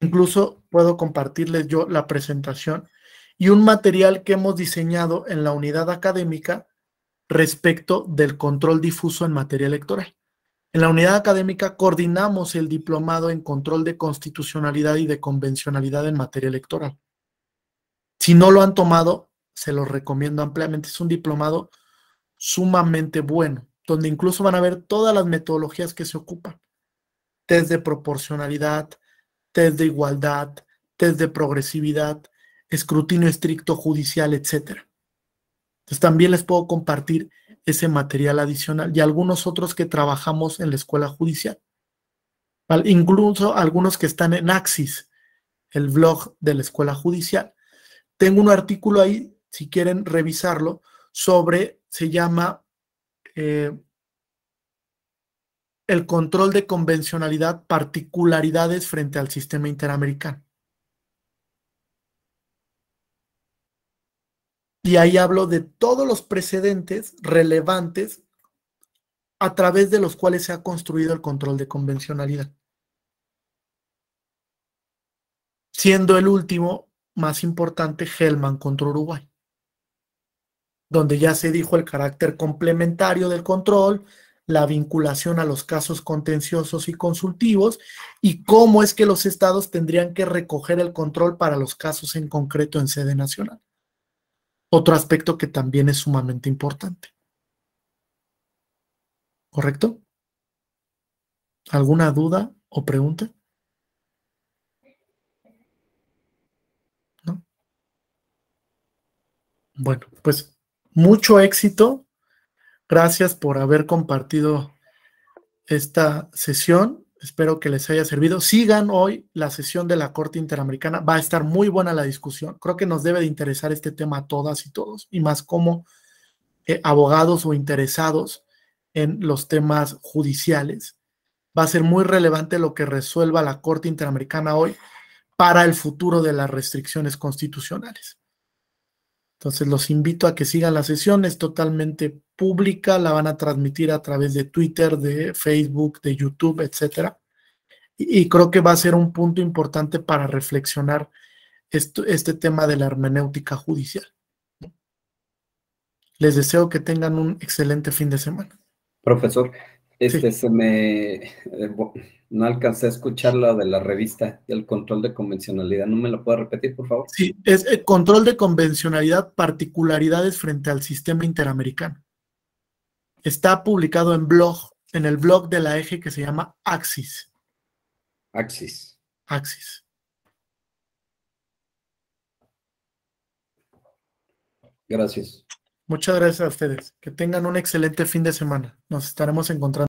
Incluso puedo compartirles yo la presentación y un material que hemos diseñado en la unidad académica respecto del control difuso en materia electoral. En la unidad académica coordinamos el diplomado en control de constitucionalidad y de convencionalidad en materia electoral. Si no lo han tomado, se los recomiendo ampliamente. Es un diplomado sumamente bueno, donde incluso van a ver todas las metodologías que se ocupan. Test de proporcionalidad, test de igualdad, test de progresividad, escrutinio estricto judicial, etc. Entonces también les puedo compartir ese material adicional y algunos otros que trabajamos en la escuela judicial. ¿Vale? Incluso algunos que están en Axis, el blog de la escuela judicial. Tengo un artículo ahí, si quieren revisarlo, se llama el control de convencionalidad, particularidades frente al sistema interamericano. Y ahí hablo de todos los precedentes relevantes a través de los cuales se ha construido el control de convencionalidad. Siendo el último más importante Hellman contra Uruguay, donde ya se dijo el carácter complementario del control, la vinculación a los casos contenciosos y consultivos, y cómo es que los estados tendrían que recoger el control para los casos en concreto en sede nacional. Otro aspecto que también es sumamente importante. ¿Correcto? ¿Alguna duda o pregunta? ¿No? Bueno, pues mucho éxito. Gracias por haber compartido esta sesión. Espero que les haya servido. Sigan hoy la sesión de la Corte Interamericana. Va a estar muy buena la discusión. Creo que nos debe de interesar este tema a todas y todos, y más como abogados o interesados en los temas judiciales. Va a ser muy relevante lo que resuelva la Corte Interamericana hoy para el futuro de las restricciones constitucionales. Entonces los invito a que sigan la sesión, es totalmente pública, la van a transmitir a través de Twitter, de Facebook, de YouTube, etc. Y creo que va a ser un punto importante para reflexionar este tema de la hermenéutica judicial. Les deseo que tengan un excelente fin de semana. Profesor, No alcancé a escuchar la de la revista y el control de convencionalidad. ¿No me lo puede repetir, por favor? Sí, es control de convencionalidad, particularidades frente al sistema interamericano. Está publicado en el blog de la EGE que se llama Axis. Axis. Gracias. Muchas gracias a ustedes. Que tengan un excelente fin de semana. Nos estaremos encontrando.